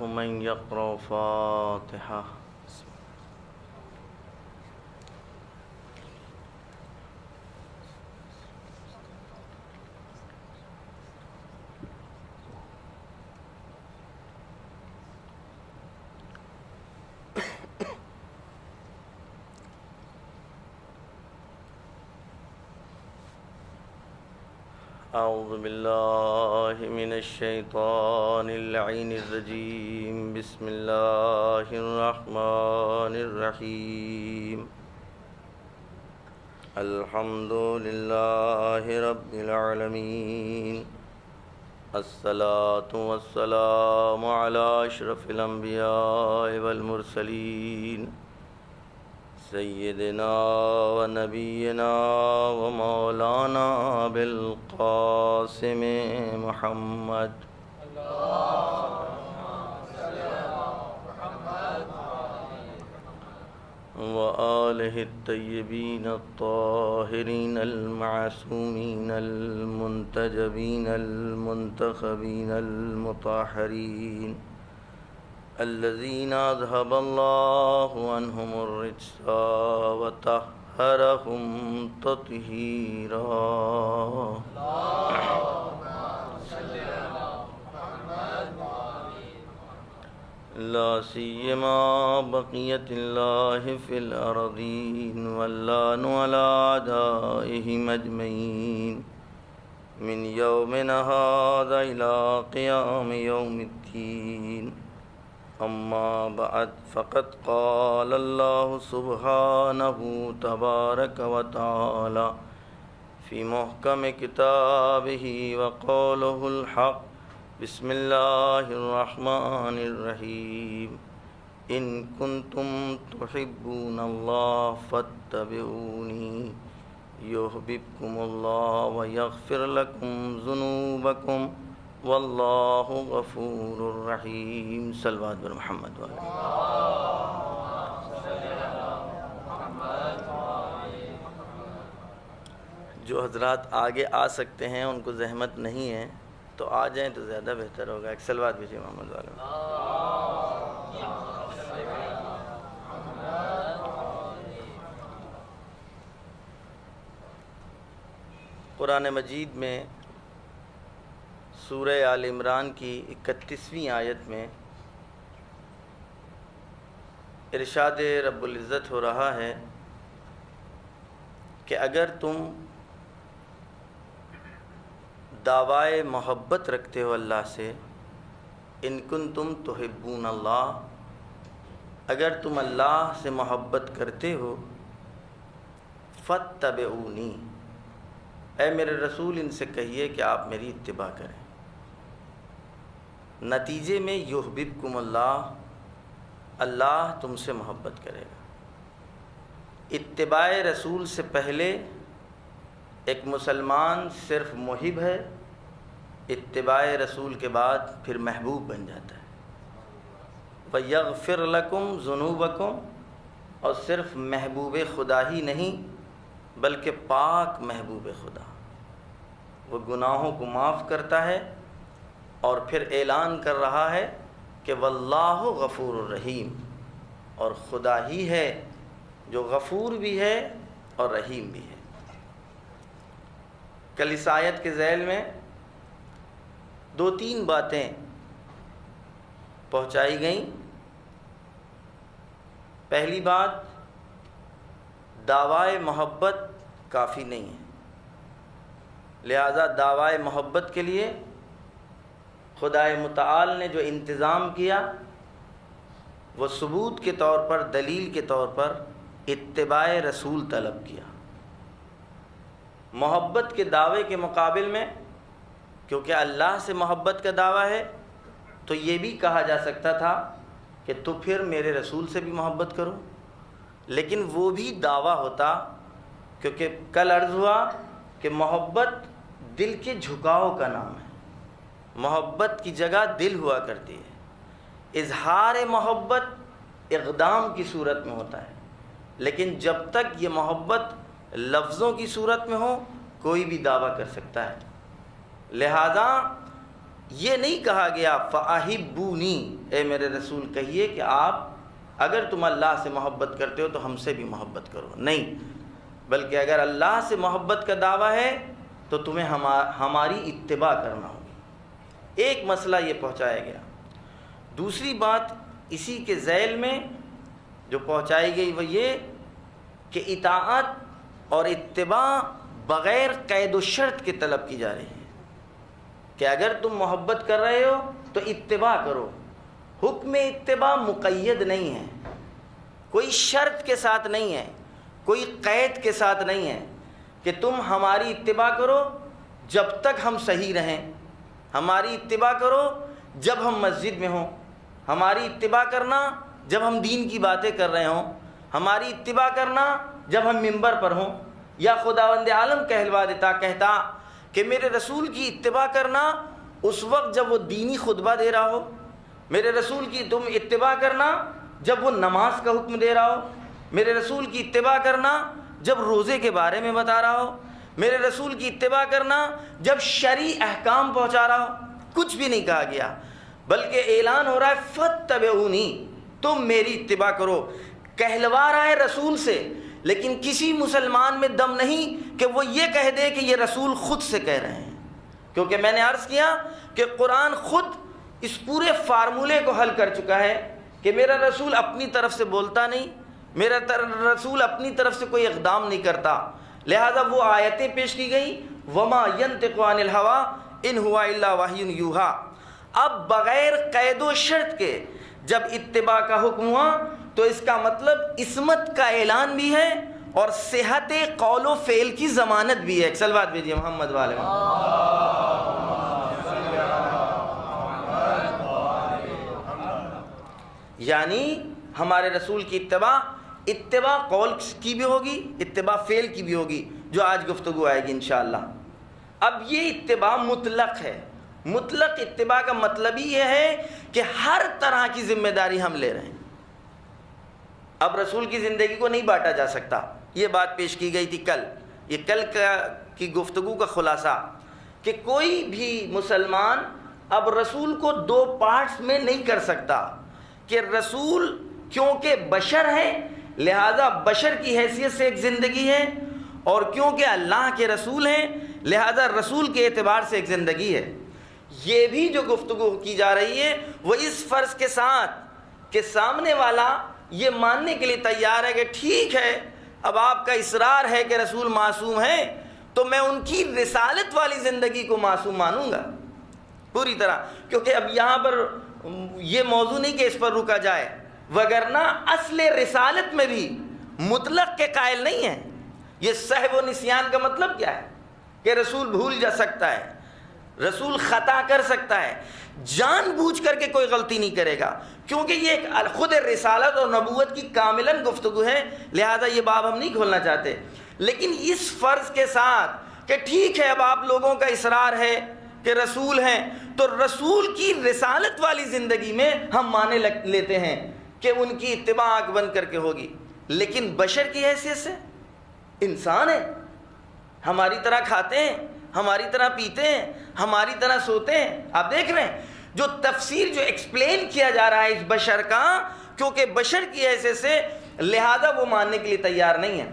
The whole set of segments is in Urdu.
من يقرأ فاتحة. أعوذ بالله من الشيطان اللعين الرجيم. بسم الله الرحمن الرحيم. الحمد لله رب العالمين. الصلاة والسلام على أشرف الأنبياء والمرسلين سیدنا و نبینا و مولانا بالقاسم محمد و آلہ الطیبین الطاہرین المعصومین المنتجبین المنتخبین المطہرین الذين أذهب الله عنهم الرجس وطهرهم تطهيرا. لا سيما بقية الله في الأرضين واللعن على أعدائهم أجمعين من يومنا هذا إلى قيام يوم الدين. أما بعد فقد قال الله سبحانه تبارك وتعالى في محكم كتابه وقوله الحق. بسم الله الرحمن الرحيم. إن كنتم تحبون الله فاتبعوني يحببكم الله ويغفر لكم ذنوبكم واللہ غفور الرحیم. صلوات بر محمد والے. جو حضرات آگے آ سکتے ہیں ان کو زحمت نہیں ہے تو آ جائیں تو زیادہ بہتر ہوگا. ایک صلوات بھیجیے محمد والے. قرآن مجید میں سورہ آل عمران کی 31ویں آیت میں ارشاد رب العزت ہو رہا ہے کہ اگر تم دعوائے محبت رکھتے ہو اللہ سے، ان کنتم تحبون اللہ، اگر تم اللہ سے محبت کرتے ہو، فاتبعونی، اے میرے رسول ان سے کہیے کہ آپ میری اتباع کریں. نتیجے میں یحببکم اللہ، اللہ تم سے محبت کرے گا. اتباع رسول سے پہلے ایک مسلمان صرف محب ہے، اتباع رسول کے بعد پھر محبوب بن جاتا ہے. وَيَغْفِرْ لَكُمْ ذُنُوبَكُمْ، اور صرف محبوب خدا ہی نہیں بلکہ پاک محبوب خدا، وہ گناہوں کو معاف کرتا ہے. اور پھر اعلان کر رہا ہے کہ واللہ غفور الرحیم، اور خدا ہی ہے جو غفور بھی ہے اور رحیم بھی ہے. کل اس آیت کے ذیل میں 2-3 باتیں پہنچائی گئیں. پہلی بات، دعوائے محبت کافی نہیں ہے، لہذا دعوائے محبت کے لیے خدائے متعال نے جو انتظام کیا وہ ثبوت کے طور پر، دلیل کے طور پر اتباع رسول طلب کیا. محبت کے دعوے کے مقابل میں، کیونکہ اللہ سے محبت کا دعویٰ ہے تو یہ بھی کہا جا سکتا تھا کہ تو پھر میرے رسول سے بھی محبت کرو، لیکن وہ بھی دعویٰ ہوتا، کیونکہ کل عرض ہوا کہ محبت دل کے جھکاؤ کا نام ہے. محبت کی جگہ دل ہوا کرتی ہے. اظہار محبت اقدام کی صورت میں ہوتا ہے، لیکن جب تک یہ محبت لفظوں کی صورت میں ہو کوئی بھی دعویٰ کر سکتا ہے. لہذا یہ نہیں کہا گیا فَأَحِبُّونِی، اے میرے رسول کہیے کہ آپ اگر تم اللہ سے محبت کرتے ہو تو ہم سے بھی محبت کرو، نہیں، بلکہ اگر اللہ سے محبت کا دعویٰ ہے تو تمہیں ہماری اتباع کرنا ہوگی۔ ایک مسئلہ یہ پہنچایا گیا۔ دوسری بات اسی کے ذیل میں جو پہنچائی گئی وہ یہ کہ اطاعت اور اتباع بغیر قید و شرط کے طلب کی جا رہی ہے، کہ اگر تم محبت کر رہے ہو تو اتباع کرو۔ حکم اتباع مقید نہیں ہے، کوئی شرط کے ساتھ نہیں ہے، کوئی قید کے ساتھ نہیں ہے کہ تم ہماری اتباع کرو جب تک ہم صحیح رہیں، ہماری اتباع کرو جب ہم مسجد میں ہوں، ہماری اتباع کرنا جب ہم دین کی باتیں کر رہے ہوں، ہماری اتباع کرنا جب ہم منبر پر ہوں، یا خداوند عالم کہلوا دیتا کہتا کہ میرے رسول کی اتباع کرنا اس وقت جب وہ دینی خطبہ دے رہا ہو، میرے رسول کی تم اتباع کرنا جب وہ نماز کا حکم دے رہا ہو، میرے رسول کی اتباع کرنا جب روزے کے بارے میں بتا رہا ہو، میرے رسول کی اتباع کرنا جب شرعی احکام پہنچا رہا ہو۔ کچھ بھی نہیں کہا گیا، بلکہ اعلان ہو رہا ہے فَاتَّبِعُونِی، تم میری اتباع کرو۔ کہلوا رہا ہے رسول سے، لیکن کسی مسلمان میں دم نہیں کہ وہ یہ کہہ دے کہ یہ رسول خود سے کہہ رہے ہیں، کیونکہ میں نے عرض کیا کہ قرآن خود اس پورے فارمولے کو حل کر چکا ہے کہ میرا رسول اپنی طرف سے بولتا نہیں، میرا رسول اپنی طرف سے کوئی اقدام نہیں کرتا، لہذا وہ آیتیں پیش کی گئی وَمَا يَنْطِقُ عَنِ الْهَوَىٰ إِنْ هُوَ إِلَّا وَحْيٌ يُوحَىٰ۔ اب بغیر قید و شرط کے جب اتباع کا حکم ہوا تو اس کا مطلب عصمت کا اعلان بھی ہے اور صحت قول و فعل کی ضمانت بھی ہے۔ ایک سلوات بھیجیے محمد والے میں۔ یعنی ہمارے رسول کی اتباع قول کی بھی ہوگی، اتباع فعل کی بھی ہوگی، جو آج گفتگو آئے گی انشاءاللہ۔ اب یہ اتباع مطلق ہے۔ مطلق اتباع کا مطلب ہی یہ ہے کہ ہر طرح کی ذمہ داری ہم لے رہے ہیں۔ اب رسول کی زندگی کو نہیں بانٹا جا سکتا، یہ بات پیش کی گئی تھی کل، یہ کل کی گفتگو کا خلاصہ، کہ کوئی بھی مسلمان اب رسول کو دو پارٹس میں نہیں کر سکتا، کہ رسول کیونکہ بشر ہیں لہذا بشر کی حیثیت سے ایک زندگی ہے، اور کیونکہ اللہ کے رسول ہیں لہذا رسول کے اعتبار سے ایک زندگی ہے۔ یہ بھی جو گفتگو کی جا رہی ہے وہ اس فرض کے ساتھ کہ سامنے والا یہ ماننے کے لیے تیار ہے کہ ٹھیک ہے اب آپ کا اصرار ہے کہ رسول معصوم ہیں تو میں ان کی رسالت والی زندگی کو معصوم مانوں گا پوری طرح، کیونکہ اب یہاں پر یہ موضوع نہیں کہ اس پر رکا جائے، وگرنہ اصل رسالت میں بھی مطلق کے قائل نہیں ہیں۔ یہ سہو و نسیان کا مطلب کیا ہے کہ رسول بھول جا سکتا ہے، رسول خطا کر سکتا ہے، جان بوجھ کر کے کوئی غلطی نہیں کرے گا، کیونکہ یہ ایک خود رسالت اور نبوت کی کاملاً گفتگو ہے، لہذا یہ باب ہم نہیں کھولنا چاہتے۔ لیکن اس فرض کے ساتھ کہ ٹھیک ہے اب آپ لوگوں کا اصرار ہے کہ رسول ہیں تو رسول کی رسالت والی زندگی میں ہم مانے لیتے ہیں کہ ان کی اتباع آنکھ بند کر کے ہوگی، لیکن بشر کی حیثیت سے انسان ہے، ہماری طرح کھاتے ہیں، ہماری طرح پیتے ہیں، ہماری طرح سوتے ہیں۔ آپ دیکھ رہے ہیں جو تفسیر جو ایکسپلین کیا جا رہا ہے اس بشر کا، کیونکہ بشر کی حیثیت سے لہذا وہ ماننے کے لیے تیار نہیں ہے۔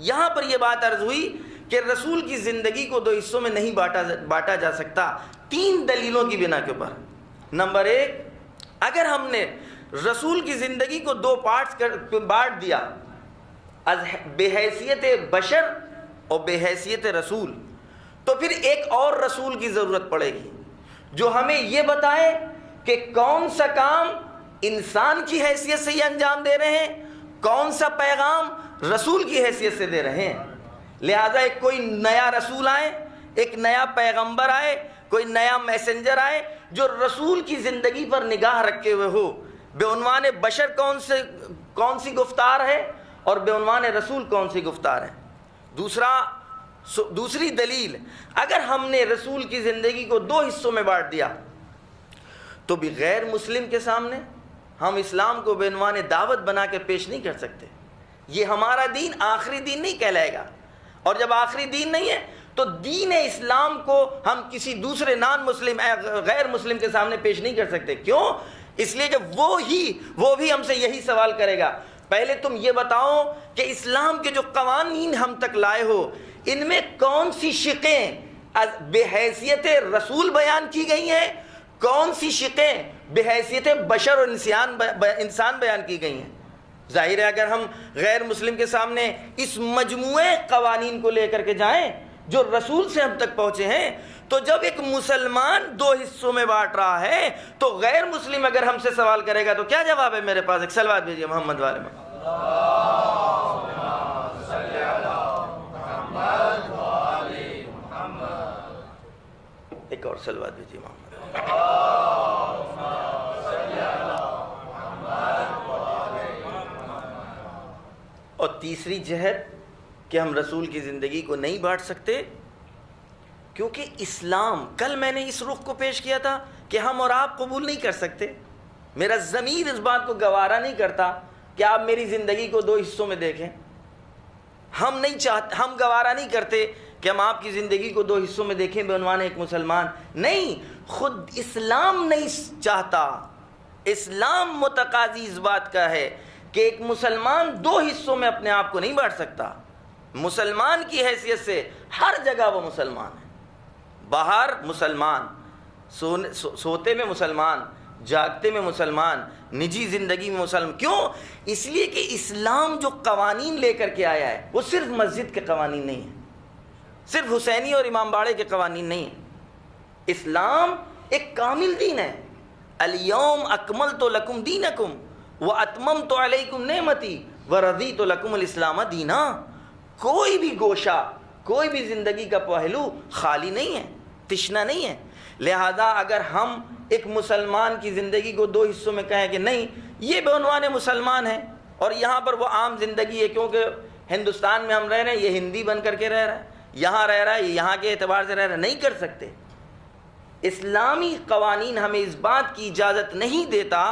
یہاں پر یہ بات عرض ہوئی کہ رسول کی زندگی کو دو حصوں میں نہیں بانٹا جا سکتا، تین دلیلوں کی بنا کے اوپر۔ نمبر ایک، اگر ہم نے رسول کی زندگی کو دو پارٹس بانٹ دیا، بے حیثیت بشر اور بے حیثیت رسول، تو پھر ایک اور رسول کی ضرورت پڑے گی جو ہمیں یہ بتائے کہ کون سا کام انسان کی حیثیت سے یہ انجام دے رہے ہیں، کون سا پیغام رسول کی حیثیت سے دے رہے ہیں۔ لہذا ایک کوئی نیا رسول آئے، ایک نیا پیغمبر آئے، کوئی نیا میسنجر آئے جو رسول کی زندگی پر نگاہ رکھے ہوئے ہو، بے عنوان بشر کون سی گفتار ہے اور بے عنوان رسول کون سی گفتار ہے۔ دوسری دلیل، اگر ہم نے رسول کی زندگی کو دو حصوں میں بانٹ دیا تو بھی غیر مسلم کے سامنے ہم اسلام کو بے عنوان دعوت بنا کے پیش نہیں کر سکتے۔ یہ ہمارا دین آخری دین نہیں کہلائے گا، اور جب آخری دین نہیں ہے تو دین اسلام کو ہم کسی دوسرے نان مسلم غیر مسلم کے سامنے پیش نہیں کر سکتے. کیوں؟ اس لیے کہ وہ بھی ہم سے یہی سوال کرے گا، پہلے تم یہ بتاؤ کہ اسلام کے جو قوانین ہم تک لائے ہو ان میں کون سی شقیں بے حیثیت رسول بیان کی گئی ہیں، کون سی شقیں بے حیثیت بشر اور انسان بیان کی گئی ہیں. ظاہر ہے اگر ہم غیر مسلم کے سامنے اس مجموعے قوانین کو لے کر کے جائیں جو رسول سے ہم تک پہنچے ہیں، تو جب ایک مسلمان دو حصوں میں بانٹ رہا ہے تو غیر مسلم اگر ہم سے سوال کرے گا تو کیا جواب ہے میرے پاس؟ ایک صلوات بھیجیے محمد والے میں. ایک اور صلوات بھیجیے محمد. اور تیسری جہت کہ ہم رسول کی زندگی کو نہیں بانٹ سکتے کیونکہ اسلام، کل میں نے اس رخ کو پیش کیا تھا کہ ہم اور آپ قبول نہیں کر سکتے. میرا ضمیر اس بات کو گوارا نہیں کرتا کہ آپ میری زندگی کو دو حصوں میں دیکھیں. ہم نہیں چاہتے، ہم گوارا نہیں کرتے کہ ہم آپ کی زندگی کو دو حصوں میں دیکھیں بعنوان ایک مسلمان. نہیں، خود اسلام نہیں چاہتا. اسلام متقاضی اس بات کا ہے کہ ایک مسلمان دو حصوں میں اپنے آپ کو نہیں بانٹ سکتا. مسلمان کی حیثیت سے ہر جگہ وہ مسلمان ہے. باہر مسلمان، سوتے میں مسلمان، جاگتے میں مسلمان، نجی زندگی میں مسلمان. کیوں؟ اس لیے کہ اسلام جو قوانین لے کر کے آیا ہے وہ صرف مسجد کے قوانین نہیں ہیں، صرف حسینی اور امام باڑے کے قوانین نہیں ہیں. اسلام ایک کامل دین ہے. الیوم اکملت لکم دینکم واتممت علیکم نعمتی ورضیت لکم الاسلام دینا. کوئی بھی گوشہ، کوئی بھی زندگی کا پہلو خالی نہیں ہے، تشنا نہیں ہے. لہذا اگر ہم ایک مسلمان کی زندگی کو دو حصوں میں کہیں کہ نہیں یہ بعنوان مسلمان ہے اور یہاں پر وہ عام زندگی ہے کیونکہ ہندوستان میں ہم رہ رہے ہیں، یہ ہندی بن کر کے رہ رہا ہے، یہاں رہ رہا ہے، یہاں کے اعتبار سے رہ رہا ہے، نہیں کر سکتے. اسلامی قوانین ہمیں اس بات کی اجازت نہیں دیتا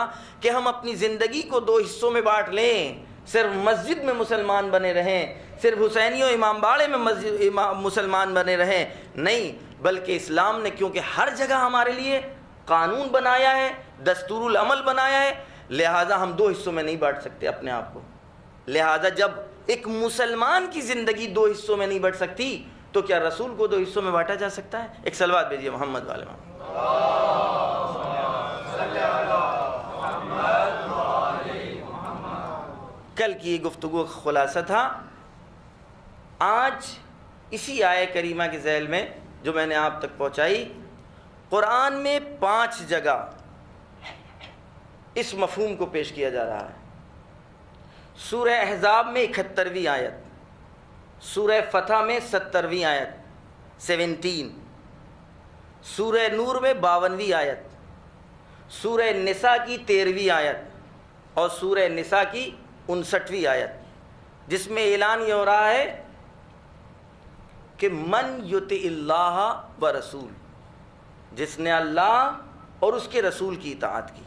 کہ ہم اپنی زندگی کو دو حصوں میں بانٹ لیں، صرف مسجد میں مسلمان بنے رہیں، صرف حسینی و امام باڑے میں مسلمان بنے رہیں. نہیں، بلکہ اسلام نے کیونکہ ہر جگہ ہمارے لیے قانون بنایا ہے، دستور العمل بنایا ہے، لہٰذا ہم دو حصوں میں نہیں بانٹ سکتے اپنے آپ کو. لہٰذا جب ایک مسلمان کی زندگی دو حصوں میں نہیں بانٹ سکتی تو کیا رسول کو دو حصوں میں بانٹا جا سکتا ہے؟ ایک صلوات بھیجیے محمد والے میں. کل کی یہ گفتگو کا خلاصہ تھا. آج اسی آیہ کریمہ کے ذیل میں جو میں نے آپ تک پہنچائی، قرآن میں 5 جگہ اس مفہوم کو پیش کیا جا رہا ہے. سورہ احزاب میں 71ویں آیت، سورہ فتح میں 70ویں آیت 17، سورہ نور میں 52ویں آیت، سورہ نساء کی 13ویں آیت اور سورہ نساء کی 59ویں آیت، جس میں اعلان یہ ہو رہا ہے کہ من یطع اللہ و رسول، جس نے اللہ اور اس کے رسول کی اطاعت کی.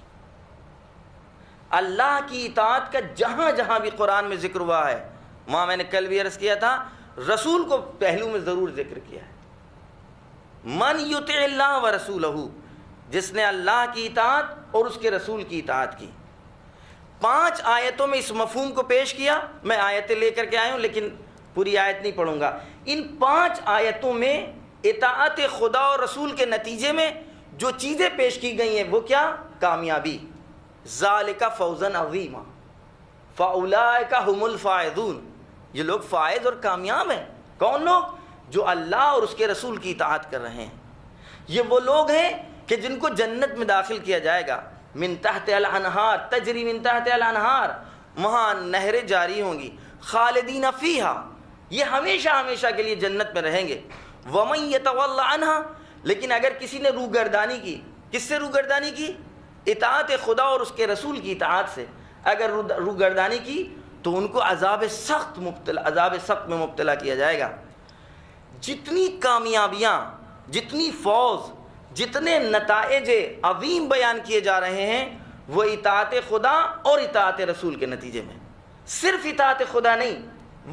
اللہ کی اطاعت کا جہاں جہاں بھی قرآن میں ذکر ہوا ہے وہاں میں نے کل بھی عرض کیا تھا رسول کو پہلو میں ضرور ذکر کیا ہے. من یطع اللہ و رسولہ، جس نے اللہ کی اطاعت اور اس کے رسول کی اطاعت کی. 5 آیتوں میں اس مفہوم کو پیش کیا. میں آیتیں لے کر کے آیا ہوں لیکن پوری آیت نہیں پڑھوں گا. ان 5 آیتوں میں اطاعت خدا اور رسول کے نتیجے میں جو چیزیں پیش کی گئی ہیں وہ کیا؟ کامیابی. ذالک فوزا عظیما فاولئک هم الفائزون. یہ لوگ فائز اور کامیاب ہیں. کون لوگ؟ جو اللہ اور اس کے رسول کی اطاعت کر رہے ہیں. یہ وہ لوگ ہیں کہ جن کو جنت میں داخل کیا جائے گا. من تحت الانہار تجری من تحت الانہار، وہاں نہریں جاری ہوں گی. خالدین فیہا، یہ ہمیشہ ہمیشہ کے لیے جنت میں رہیں گے. ومن یتول عنہا، لیکن اگر کسی نے روگردانی کی، کس سے روگردانی کی؟ اطاعت خدا اور اس کے رسول کی اطاعت سے. اگر روگردانی کی تو ان کو عذاب سخت میں مبتلا کیا جائے گا. جتنی کامیابیاں، جتنی فوز، جتنے نتائج عظیم بیان کیے جا رہے ہیں وہ اطاعت خدا اور اطاعت رسول کے نتیجے میں. صرف اطاعت خدا نہیں،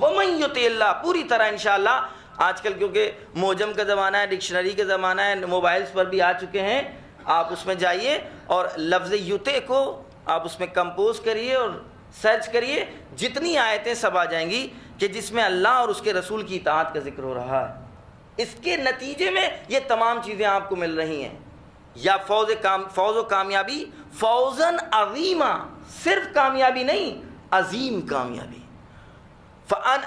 ومن یطع اللہ، پوری طرح انشاءاللہ آج کل کیونکہ موجم کا زمانہ ہے، ڈکشنری کا زمانہ ہے، موبائلز پر بھی آ چکے ہیں، آپ اس میں جائیے اور لفظ یوتے کو آپ اس میں کمپوز کریے اور سرچ کریے، جتنی آیتیں سب آ جائیں گی کہ جس میں اللہ اور اس کے رسول کی اطاعت کا ذکر ہو رہا ہے۔ اس کے نتیجے میں یہ تمام چیزیں آپ کو مل رہی ہیں، یا فوز و کامیابی، فوزن عظیمہ، صرف کامیابی نہیں، عظیم کامیابی۔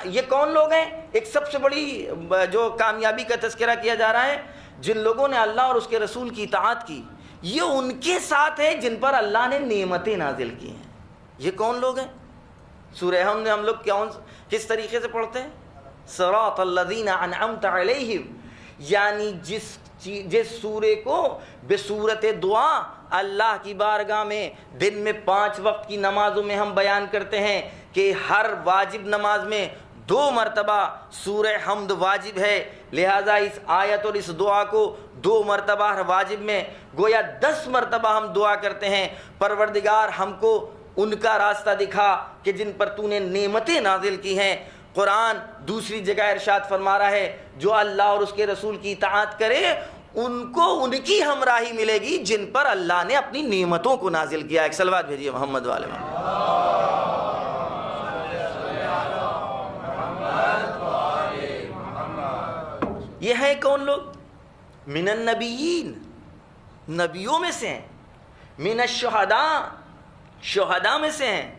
یہ کون لوگ ہیں؟ ایک سب سے بڑی جو کامیابی کا تذکرہ کیا جا رہا ہے، جن لوگوں نے اللہ اور اس کے رسول کی اطاعت کی، یہ ان کے ساتھ ہے جن پر اللہ نے نعمتیں نازل کی ہیں۔ یہ کون لوگ ہیں؟ سورہ حمد میں ہم لوگ کس طریقے سے پڑھتے ہیں؟ صراط الذین انعمت علیہم، یعنی جس سورے کو بصورت دعا اللہ کی بارگاہ میں دن میں 5 وقت کی نمازوں میں ہم بیان کرتے ہیں کہ ہر واجب نماز میں 2 مرتبہ سورہ حمد واجب ہے، لہذا اس آیت اور اس دعا کو 2 مرتبہ ہر واجب میں گویا 10 مرتبہ ہم دعا کرتے ہیں، پروردگار ہم کو ان کا راستہ دکھا کہ جن پر تو نے نعمتیں نازل کی ہیں۔ قرآن دوسری جگہ ارشاد فرما رہا ہے جو اللہ اور اس کے رسول کی اطاعت کرے ان کو ان کی ہمراہی ملے گی جن پر اللہ نے اپنی نعمتوں کو نازل کیا۔ ایک صلوات بھیجیے محمد والے محمد۔ یہ ہیں کون لوگ؟ من النبیین، نبیوں میں سے ہیں، من الشہداء، شہداء میں سے ہیں،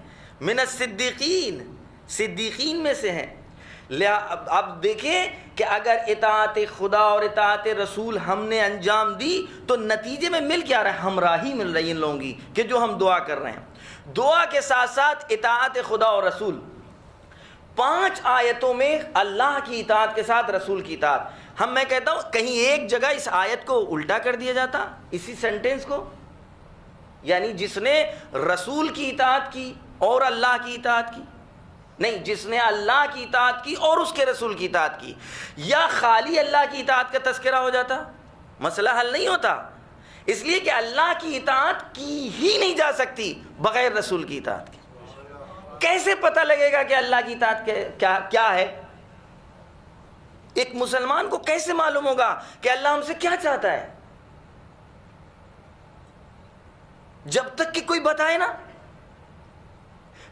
من الصدیقین، صدیقین میں سے ہیں۔ اب دیکھیں کہ اگر اطاعت خدا اور اطاعت رسول ہم نے انجام دی تو نتیجے میں مل کیا رہا ہے؟ ہمراہی مل رہی ہے ان لوگوں کی کہ جو ہم دعا کر رہے ہیں۔ دعا کے ساتھ ساتھ اطاعت خدا اور رسول، 5 آیتوں میں اللہ کی اطاعت کے ساتھ رسول کی اطاعت۔ میں کہتا ہوں کہیں ایک جگہ اس آیت کو الٹا کر دیا جاتا، اسی سینٹنس کو، یعنی جس نے رسول کی اطاعت کی اور اللہ کی اطاعت کی، نہیں، جس نے اللہ کی اطاعت کی اور اس کے رسول کی اطاعت کی، یا خالی اللہ کی اطاعت کا تذکرہ ہو جاتا، مسئلہ حل نہیں ہوتا، اس لیے کہ اللہ کی اطاعت کی ہی نہیں جا سکتی بغیر رسول کی اطاعت کے۔ کیسے پتہ لگے گا کہ اللہ کی اطاعت کیا ہے؟ ایک مسلمان کو کیسے معلوم ہوگا کہ اللہ ہم سے کیا چاہتا ہے؟ جب تک کہ کوئی بتائے نا۔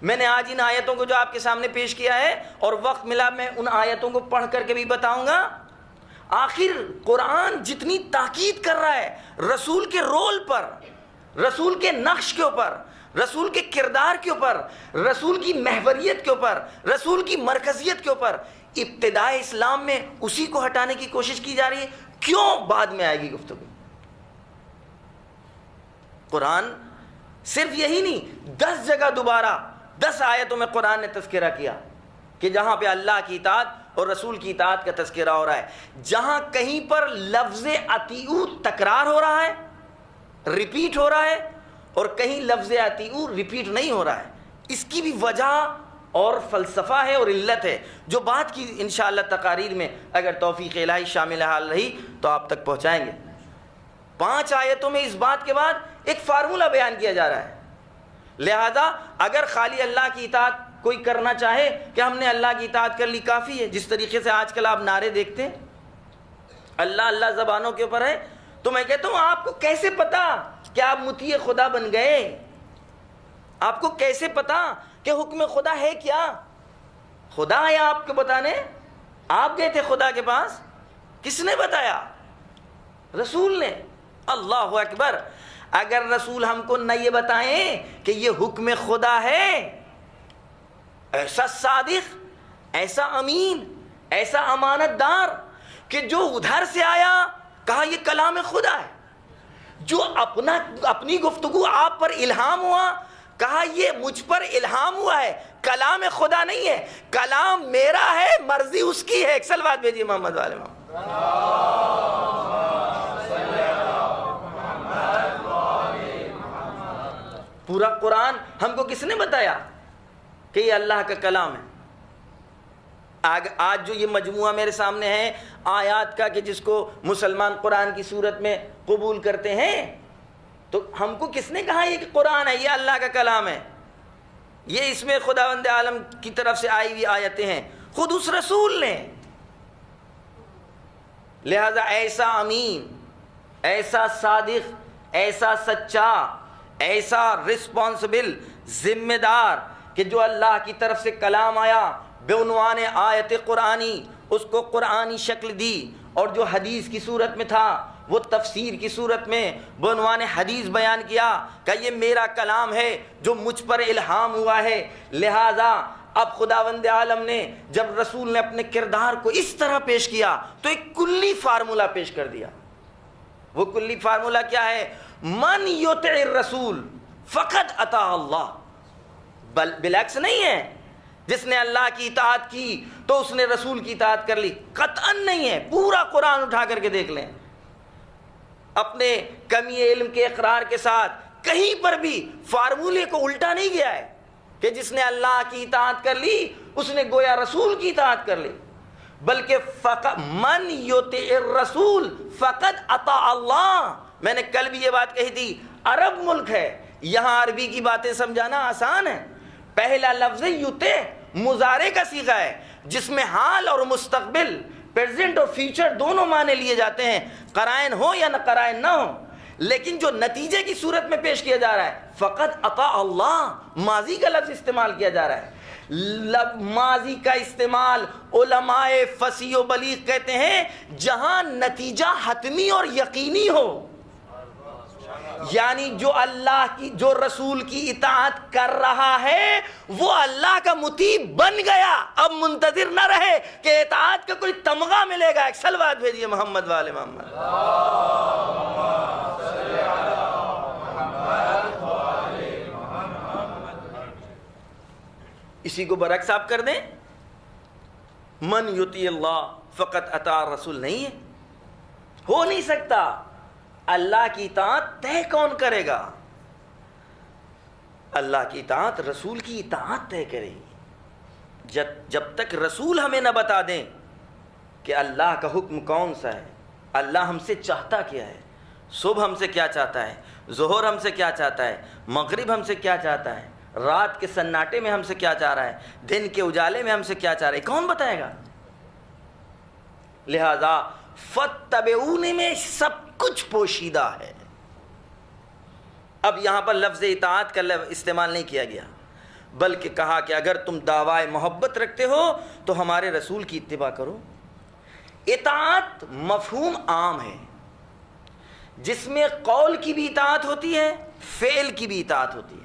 میں نے آج ان آیتوں کو جو آپ کے سامنے پیش کیا ہے اور وقت ملا میں ان آیتوں کو پڑھ کر کے بھی بتاؤں گا۔ آخر قرآن جتنی تاکید کر رہا ہے رسول کے رول پر، رسول کے نقش کے اوپر، رسول کے کردار کے اوپر، رسول کی محوریت کے اوپر، رسول کی مرکزیت کے اوپر، ابتدائے اسلام میں اسی کو ہٹانے کی کوشش کی جا رہی ہے۔ کیوں؟ بعد میں آئے گی گفتگو۔ قرآن صرف یہی نہیں، 10 جگہ دوبارہ 10 آیتوں میں قرآن نے تذکرہ کیا کہ جہاں پہ اللہ کی اطاعت اور رسول کی اطاعت کا تذکرہ ہو رہا ہے، جہاں کہیں پر لفظ اطیعو تکرار ہو رہا ہے، ریپیٹ ہو رہا ہے، اور کہیں لفظ اطیعو ریپیٹ نہیں ہو رہا ہے، اس کی بھی وجہ اور فلسفہ ہے اور علت ہے، جو بات کی انشاءاللہ تقاریر میں اگر توفیق الہی شامل حال رہی تو آپ تک پہنچائیں گے۔ 5 آیتوں میں اس بات کے بعد ایک فارمولہ بیان کیا جا رہا ہے، لہذا اگر خالی اللہ کی اطاعت کوئی کرنا چاہے کہ ہم نے اللہ کی اطاعت کر لی کافی ہے، جس طریقے سے آج کل آپ نعرے دیکھتے ہیں اللہ اللہ زبانوں کے اوپر ہے، تو میں کہتا ہوں آپ کو کیسے پتا کہ آپ مطیع خدا بن گئے؟ آپ کو کیسے پتا کہ حکم خدا ہے کیا؟ خدا آیا آپ کو بتانے؟ آپ گئے تھے خدا کے پاس؟ کس نے بتایا؟ رسول نے۔ اللہ اکبر! اگر رسول ہم کو نہ یہ بتائیں کہ یہ حکم خدا ہے، ایسا صادق، ایسا امین، ایسا امانت دار کہ جو ادھر سے آیا کہا یہ کلام خدا ہے، جو اپنی گفتگو آپ پر الہام ہوا کہا یہ مجھ پر الہام ہوا ہے، کلام خدا نہیں ہے، کلام میرا ہے، مرضی اس کی ہے۔ ایک صلوات بھیجیے محمد والے محمد۔ پورا قرآن ہم کو کس نے بتایا کہ یہ اللہ کا کلام ہے؟ آج جو یہ مجموعہ میرے سامنے ہے آیات کا کہ جس کو مسلمان قرآن کی صورت میں قبول کرتے ہیں، تو ہم کو کس نے کہا یہ کہ قرآن ہے، یہ اللہ کا کلام ہے، یہ اس میں خداوند عالم کی طرف سے آئی ہوئی آیتیں ہیں؟ خود اس رسول نے۔ لہذا ایسا امین، ایسا صادق، ایسا سچا، ایسا رسپانسبل، ذمہ دار، کہ جو اللہ کی طرف سے کلام آیا بعنوان آیت قرآنی، اس کو قرآنی شکل دی، اور جو حدیث کی صورت میں تھا وہ تفسیر کی صورت میں بعنوان حدیث بیان کیا کہ یہ میرا کلام ہے جو مجھ پر الہام ہوا ہے۔ لہذا اب خداوند عالم نے جب رسول نے اپنے کردار کو اس طرح پیش کیا تو ایک کلی فارمولہ پیش کر دیا۔ وہ کلی فارمولہ کیا ہے؟ من یطع الرسول فقد اطاع اللہ۔ بالعکس نہیں ہے، جس نے اللہ کی اطاعت کی تو اس نے رسول کی اطاعت کر لی، قطعاً نہیں ہے۔ پورا قرآن اٹھا کر کے دیکھ لیں، اپنے کمی علم کے اقرار کے ساتھ کہیں پر بھی فارمولے کو الٹا نہیں گیا ہے کہ جس نے اللہ کی اطاعت کر لی اس نے گویا رسول کی اطاعت کر لی، بلکہ فقط من یطع الرسول فقد اطاع اللہ۔ میں نے کل بھی یہ بات کہی تھی، عرب ملک ہے، یہاں عربی کی باتیں سمجھانا آسان ہے۔ پہلا لفظ یطع مضارع کا صیغہ ہے جس میں حال اور مستقبل، پریزنٹ اور فیوچر دونوں معنی لیے جاتے ہیں، قرائن ہو یا نہ قرائن نہ ہو، لیکن جو نتیجے کی صورت میں پیش کیا جا رہا ہے فقط اطاع اللہ، ماضی کا لفظ استعمال کیا جا رہا ہے۔ ماضی کا استعمال علماء فصیح و بلیغ کہتے ہیں جہاں نتیجہ حتمی اور یقینی ہو، یعنی جو اللہ کی، جو رسول کی اطاعت کر رہا ہے وہ اللہ کا مطیع بن گیا، اب منتظر نہ رہے کہ اطاعت کا کوئی تمغہ ملے گا۔ ایک صلوات بھیجیے محمد والے محمد۔ اسی کو برعکس آپ کر دیں، من یطیع اللہ فقط اطاع رسول، نہیں ہے، ہو نہیں سکتا۔ اللہ کی اطاعت طے کون کرے گا؟ اللہ کی اطاعت رسول کی اطاعت طے کرے گی۔ جب تک رسول ہمیں نہ بتا دیں کہ اللہ کا حکم کون سا ہے، اللہ ہم سے چاہتا کیا ہے، صبح ہم سے کیا چاہتا ہے، ظہر ہم سے کیا چاہتا ہے، مغرب ہم سے کیا چاہتا ہے، رات کے سناٹے میں ہم سے کیا چاہ رہا ہے، دن کے اجالے میں ہم سے کیا چاہ رہا ہے، کون بتائے گا؟ لہذا فاتبعونی میں سب کچھ پوشیدہ ہے۔ اب یہاں پر لفظ اطاعت کا استعمال نہیں کیا گیا، بلکہ کہا کہ اگر تم دعوی محبت رکھتے ہو تو ہمارے رسول کی اتباع کرو۔ اطاعت مفہوم عام ہے جس میں قول کی بھی اطاعت ہوتی ہے، فعل کی بھی اطاعت ہوتی ہے،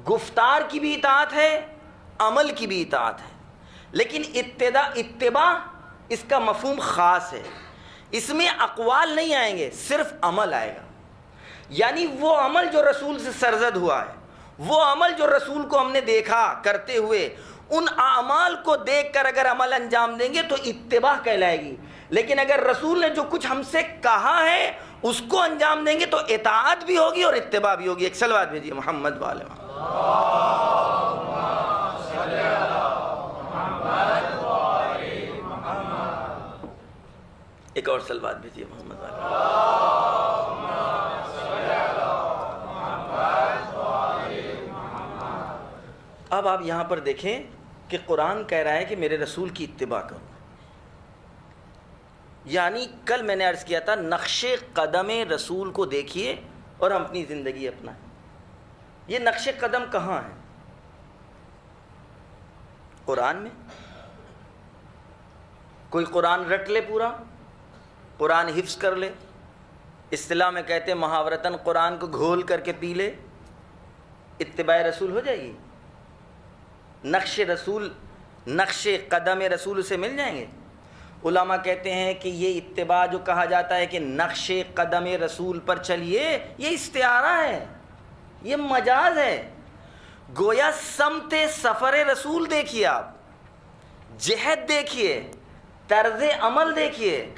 گفتار کی بھی اطاعت ہے، عمل کی بھی اطاعت ہے، لیکن اتباع اس کا مفہوم خاص ہے، اس میں اقوال نہیں آئیں گے، صرف عمل آئے گا۔ یعنی وہ عمل جو رسول سے سرزد ہوا ہے، وہ عمل جو رسول کو ہم نے دیکھا کرتے ہوئے، ان اعمال کو دیکھ کر اگر عمل انجام دیں گے تو اتباع کہلائے گی، لیکن اگر رسول نے جو کچھ ہم سے کہا ہے اس کو انجام دیں گے تو اطاعت بھی ہوگی اور اتباع بھی ہوگی۔ ایک صلوات بھیجیے محمد والے محمد۔ ایک اور صلوات بھیجیے محمد والے۔ اب آپ یہاں پر دیکھیں کہ قرآن کہہ رہا ہے کہ میرے رسول کی اتباع کرو، یعنی کل میں نے عرض کیا تھا نقش قدم رسول کو دیکھیے اور ہم اپنی زندگی اپنائیں۔ یہ نقش قدم کہاں ہے؟ قرآن میں۔ کوئی قرآن رٹ لے، پورا قرآن حفظ کر لے، اصطلاح میں کہتے ہیں محاورتاً قرآن کو گھول کر کے پی لے، اتباع رسول ہو جائے گی؟ نقش رسول، نقش قدم رسول سے مل جائیں گے؟ علماء کہتے ہیں کہ یہ اتباع جو کہا جاتا ہے کہ نقش قدم رسول پر چلیے، یہ استعارہ ہے، یہ مجاز ہے۔ گویا سمت سفر رسول دیکھیے، آپ جہد دیکھیے، طرز عمل دیکھیے،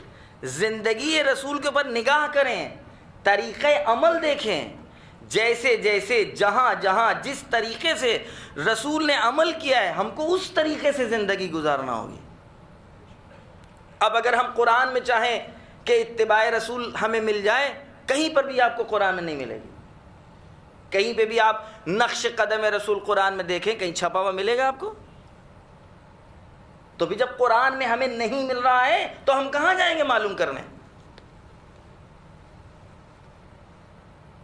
زندگی رسول کے اوپر نگاہ کریں، طریقہ عمل دیکھیں، جیسے جیسے جہاں جہاں جس طریقے سے رسول نے عمل کیا ہے ہم کو اس طریقے سے زندگی گزارنا ہوگی۔ اب اگر ہم قرآن میں چاہیں کہ اتباع رسول ہمیں مل جائے، کہیں پر بھی آپ کو قرآن میں نہیں ملے گی، کہیں پہ بھی آپ نقش قدم رسول قرآن میں دیکھیں، کہیں چھپا ہوا ملے گا آپ کو؟ تو بھی جب قرآن میں ہمیں نہیں مل رہا ہے تو ہم کہاں جائیں گے معلوم کرنے؟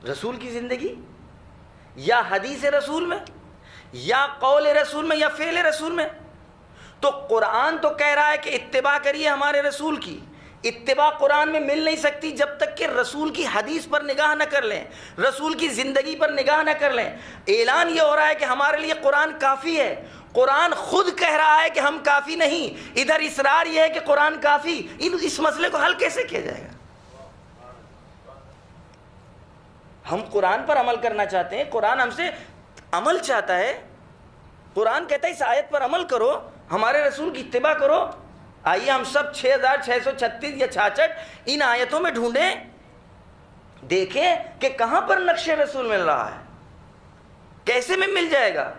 رسول کی زندگی یا حدیث رسول میں یا قول رسول میں یا فعل رسول میں؟ تو قرآن تو کہہ رہا ہے کہ اتباع کریے ہمارے رسول کی. اتباع قرآن میں مل نہیں سکتی جب تک کہ رسول کی حدیث پر نگاہ نہ کر لیں, رسول کی زندگی پر نگاہ نہ کر لیں. اعلان یہ ہو رہا ہے کہ ہمارے لیے قرآن کافی ہے, قرآن خود کہہ رہا ہے کہ ہم کافی نہیں, ادھر اصرار یہ ہے کہ قرآن کافی. اس مسئلے کو حل کیسے کیا جائے گا؟ ہم قرآن پر عمل کرنا چاہتے ہیں, قرآن ہم سے عمل چاہتا ہے. قرآن کہتا ہے اس آیت پر عمل کرو, ہمارے رسول کی اتباع کرو. آئیے ہم سب 6636 یا 66 ان آیتوں میں ڈھونڈیں, دیکھیں کہ کہاں پر نقش رسول مل رہا ہے. کیسے میں مل جائے گا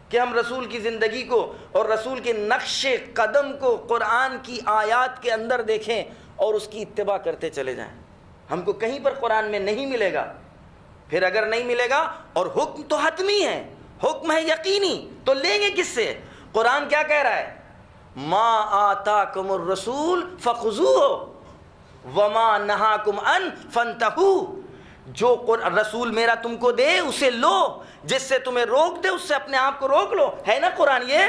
کہ ہم رسول کی زندگی کو اور رسول کے نقش قدم کو قرآن کی آیات کے اندر دیکھیں اور اس کی اتباع کرتے چلے جائیں. ہم کو کہیں پر قرآن میں نہیں ملے گا. پھر اگر نہیں ملے گا, اور حکم تو حتمی ہے, حکم ہے یقینی, تو لیں گے کس سے؟ قرآن کیا کہہ رہا ہے؟ ما آتاکم الرسول فخذوہ وما نہاکم عن فانتہوا. جو رسول میرا تم کو دے اسے لو, جس سے تمہیں روک دے اس سے اپنے آپ کو روک لو. ہے نا قرآن یہ؟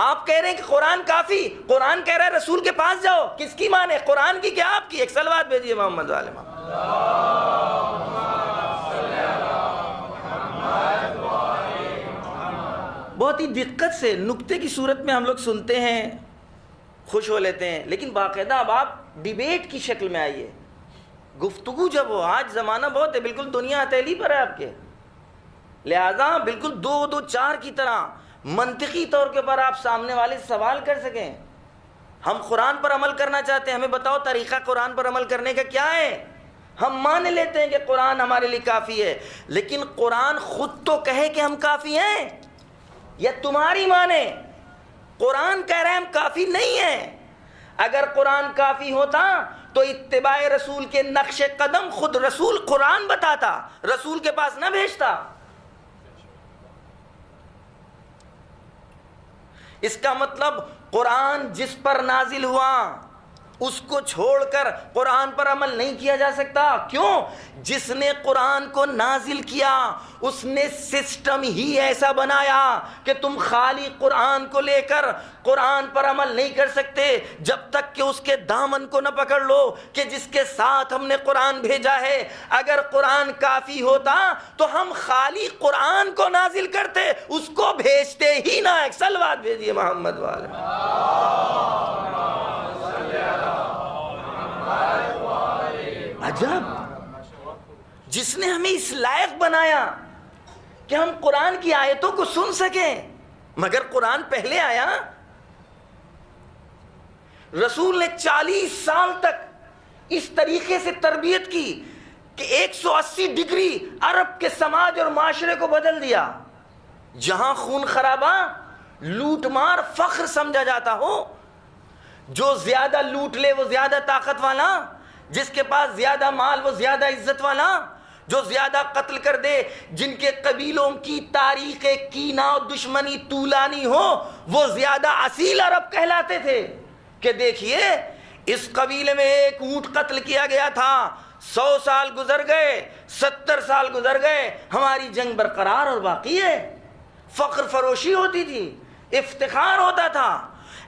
آپ کہہ رہے ہیں کہ قرآن کافی, قرآن کہہ رہا ہے رسول کے پاس جاؤ. کس کی مانے؟ قرآن کی کہ آپ کی؟ ایک صلوات بھیجیے محمد والے محمد. بہت ہی دقت سے نکتے کی صورت میں ہم لوگ سنتے ہیں, خوش ہو لیتے ہیں, لیکن باقاعدہ اب آپ ڈیبیٹ کی شکل میں آئیے, گفتگو جب ہو. آج زمانہ بہت ہے, بالکل دنیا ہتھیلی پر ہے آپ کے, لہذا بالکل 2-2-4 کی طرح منطقی طور کے اوپر آپ سامنے والے سے سوال کر سکیں. ہم قرآن پر عمل کرنا چاہتے ہیں, ہمیں بتاؤ طریقہ قرآن پر عمل کرنے کا کیا ہے. ہم مان لیتے ہیں کہ قرآن ہمارے لیے کافی ہے, لیکن قرآن خود تو کہے کہ ہم کافی ہیں, یا تمہاری مانے؟ قرآن کہہ رہے ہیں ہم کافی نہیں ہیں. اگر قرآن کافی ہوتا تو اتباع رسول کے نقش قدم خود رسول قرآن بتاتا, رسول کے پاس نہ بھیجتا. اس کا مطلب قرآن جس پر نازل ہوا اس کو چھوڑ کر قرآن پر عمل نہیں کیا جا سکتا. کیوں؟ جس نے قرآن کو نازل کیا اس نے سسٹم ہی ایسا بنایا کہ تم خالی قرآن کو لے کر قرآن پر عمل نہیں کر سکتے جب تک کہ اس کے دامن کو نہ پکڑ لو کہ جس کے ساتھ ہم نے قرآن بھیجا ہے. اگر قرآن کافی ہوتا تو ہم خالی قرآن کو نازل کرتے, اس کو بھیجتے ہی نہ. ایک صلوات بھیجیے محمد والے. عجب, جس نے ہمیں اس لائق بنایا کہ ہم قرآن کی آیتوں کو سن سکیں. مگر قرآن پہلے آیا, رسول نے 40 سال تک اس طریقے سے تربیت کی کہ 180 ڈگری عرب کے سماج اور معاشرے کو بدل دیا. جہاں خون خرابہ, لوٹ مار فخر سمجھا جاتا ہو, جو زیادہ لوٹ لے وہ زیادہ طاقت والا, جس کے پاس زیادہ مال وہ زیادہ عزت والا, جو زیادہ قتل کر دے, جن کے قبیلوں کی تاریخ کینہ و دشمنی طولانی ہو, وہ زیادہ اصیل عرب کہلاتے تھے. کہ دیکھیے اس قبیلے میں ایک اونٹ قتل کیا گیا تھا, 100 سال گزر گئے, 70 سال گزر گئے, ہماری جنگ برقرار اور باقی ہے. فخر فروشی ہوتی تھی, افتخار ہوتا تھا.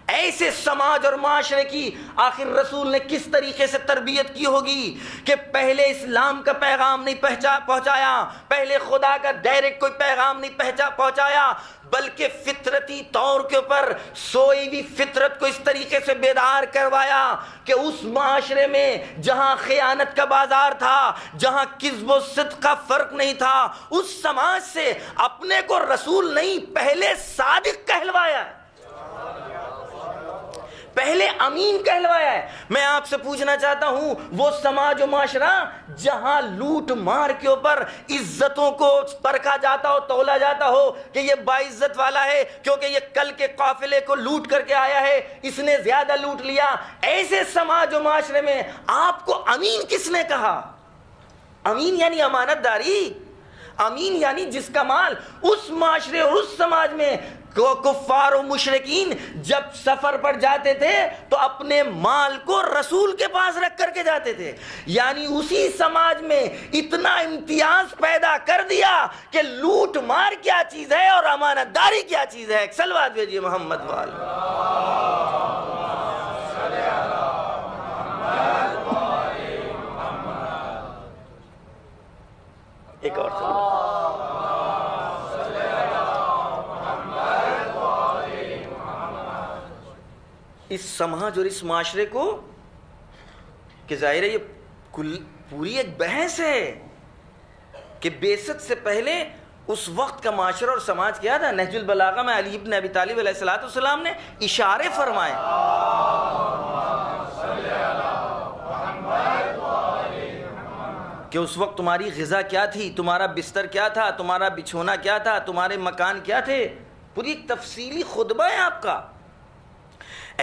ایسے سماج اور معاشرے کی آخر رسول نے کس طریقے سے تربیت کی ہوگی کہ پہلے اسلام کا پیغام نہیں پہنچایا, پہلے خدا کا ڈائریکٹ کوئی پیغام نہیں پہنچایا, بلکہ فطرتی طور کے اوپر سوئی ہوئی فطرت کو اس طریقے سے بیدار کروایا کہ اس معاشرے میں جہاں خیانت کا بازار تھا, جہاں کذب و صدق کا فرق نہیں تھا, اس سماج سے اپنے کو رسول نہیں پہلے صادق کہلوایا, پہلے امین کہلوایا ہے. میں آپ سے پوچھنا چاہتا ہوں, وہ سماج و معاشرہ جہاں لوٹ مار کے اوپر عزتوں کو پرکھا جاتا ہو, تولا جاتا ہو کہ یہ باعزت والا ہے کیونکہ یہ کل کے قافلے کو لوٹ کر کے آیا ہے, اس نے زیادہ لوٹ لیا, ایسے سماج و معاشرے میں آپ کو امین کس نے کہا؟ امین یعنی امانت داری. امین یعنی جس کا مال اس معاشرے اور اس سماج میں کفار و مشرکین جب سفر پر جاتے تھے تو اپنے مال کو رسول کے پاس رکھ کر کے جاتے تھے، یعنی اسی سماج میں اتنا امتیاز پیدا کر دیا کہ لوٹ مار کیا چیز ہے اور امانت داری کیا چیز ہے۔ ایک صلوات بھیجیے محمد والے۔ ایک اور صلوات۔ اس سماج اور اس معاشرے کو کہ ظاہر ہے یہ پوری ایک بحث ہے کہ بعثت سے پہلے اس وقت کا معاشرہ اور سماج کیا تھا۔ نہج البلاغہ میں علی بن ابی طالب علیہ السلام نے اشارے فرمائے کہ اس وقت تمہاری غذا کیا تھی، تمہارا بستر کیا تھا، تمہارا بچھونا کیا تھا، تمہارے مکان کیا تھے، پوری ایک تفصیلی خطبہ ہے آپ کا۔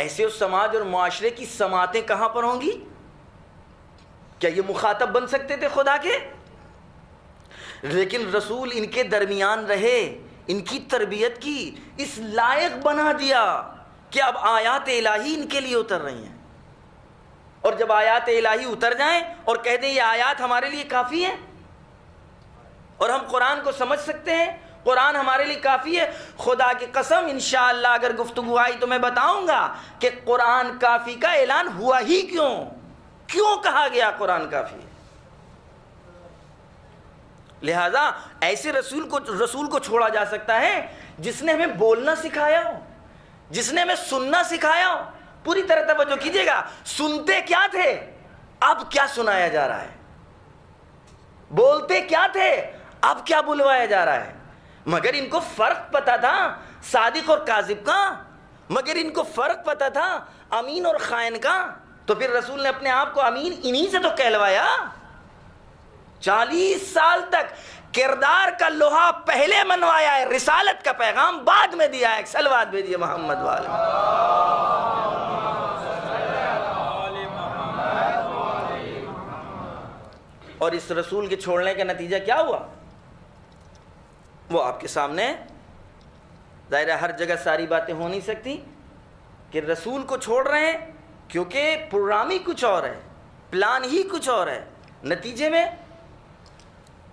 ایسے اس سماج اور معاشرے کی سماعتیں کہاں پر ہوں گی؟ کیا یہ مخاطب بن سکتے تھے خدا کے؟ لیکن رسول ان کے درمیان رہے، ان کی تربیت کی، اس لائق بنا دیا کہ اب آیات الہی ان کے لیے اتر رہی ہیں، اور جب آیات الہی اتر جائیں اور کہہ دیں یہ آیات ہمارے لیے کافی ہیں اور ہم قرآن کو سمجھ سکتے ہیں، قرآن ہمارے لیے کافی ہے، خدا کی قسم انشاءاللہ اگر گفتگو آئی تو میں بتاؤں گا کہ قرآن کافی کا اعلان ہوا ہی کیوں کہا گیا قرآن کافی ہے۔ لہذا ایسے رسول کو چھوڑا جا سکتا ہے جس نے ہمیں بولنا سکھایا ہو، جس نے ہمیں سننا سکھایا ہو۔ پوری طرح توجہ کیجئے گا، سنتے کیا تھے، اب کیا سنایا جا رہا ہے، بولتے کیا تھے، اب کیا بلوایا جا رہا ہے۔ مگر ان کو فرق پتا تھا صادق اور کاذب کا، مگر ان کو فرق پتا تھا امین اور خائن کا، تو پھر رسول نے اپنے آپ کو امین انہی سے تو کہلوایا۔ 40 سال تک کردار کا لوہا پہلے منوایا ہے، رسالت کا پیغام بعد میں دیا ہے۔ ایک صلوات بھیجیے محمد والے۔ اور اس رسول کے چھوڑنے کا نتیجہ کیا ہوا وہ آپ کے سامنے ظاہر ہے۔ ہر جگہ ساری باتیں ہو نہیں سکتی کہ رسول کو چھوڑ رہے ہیں کیونکہ پروگرام ہی کچھ اور ہے، پلان ہی کچھ اور ہے، نتیجے میں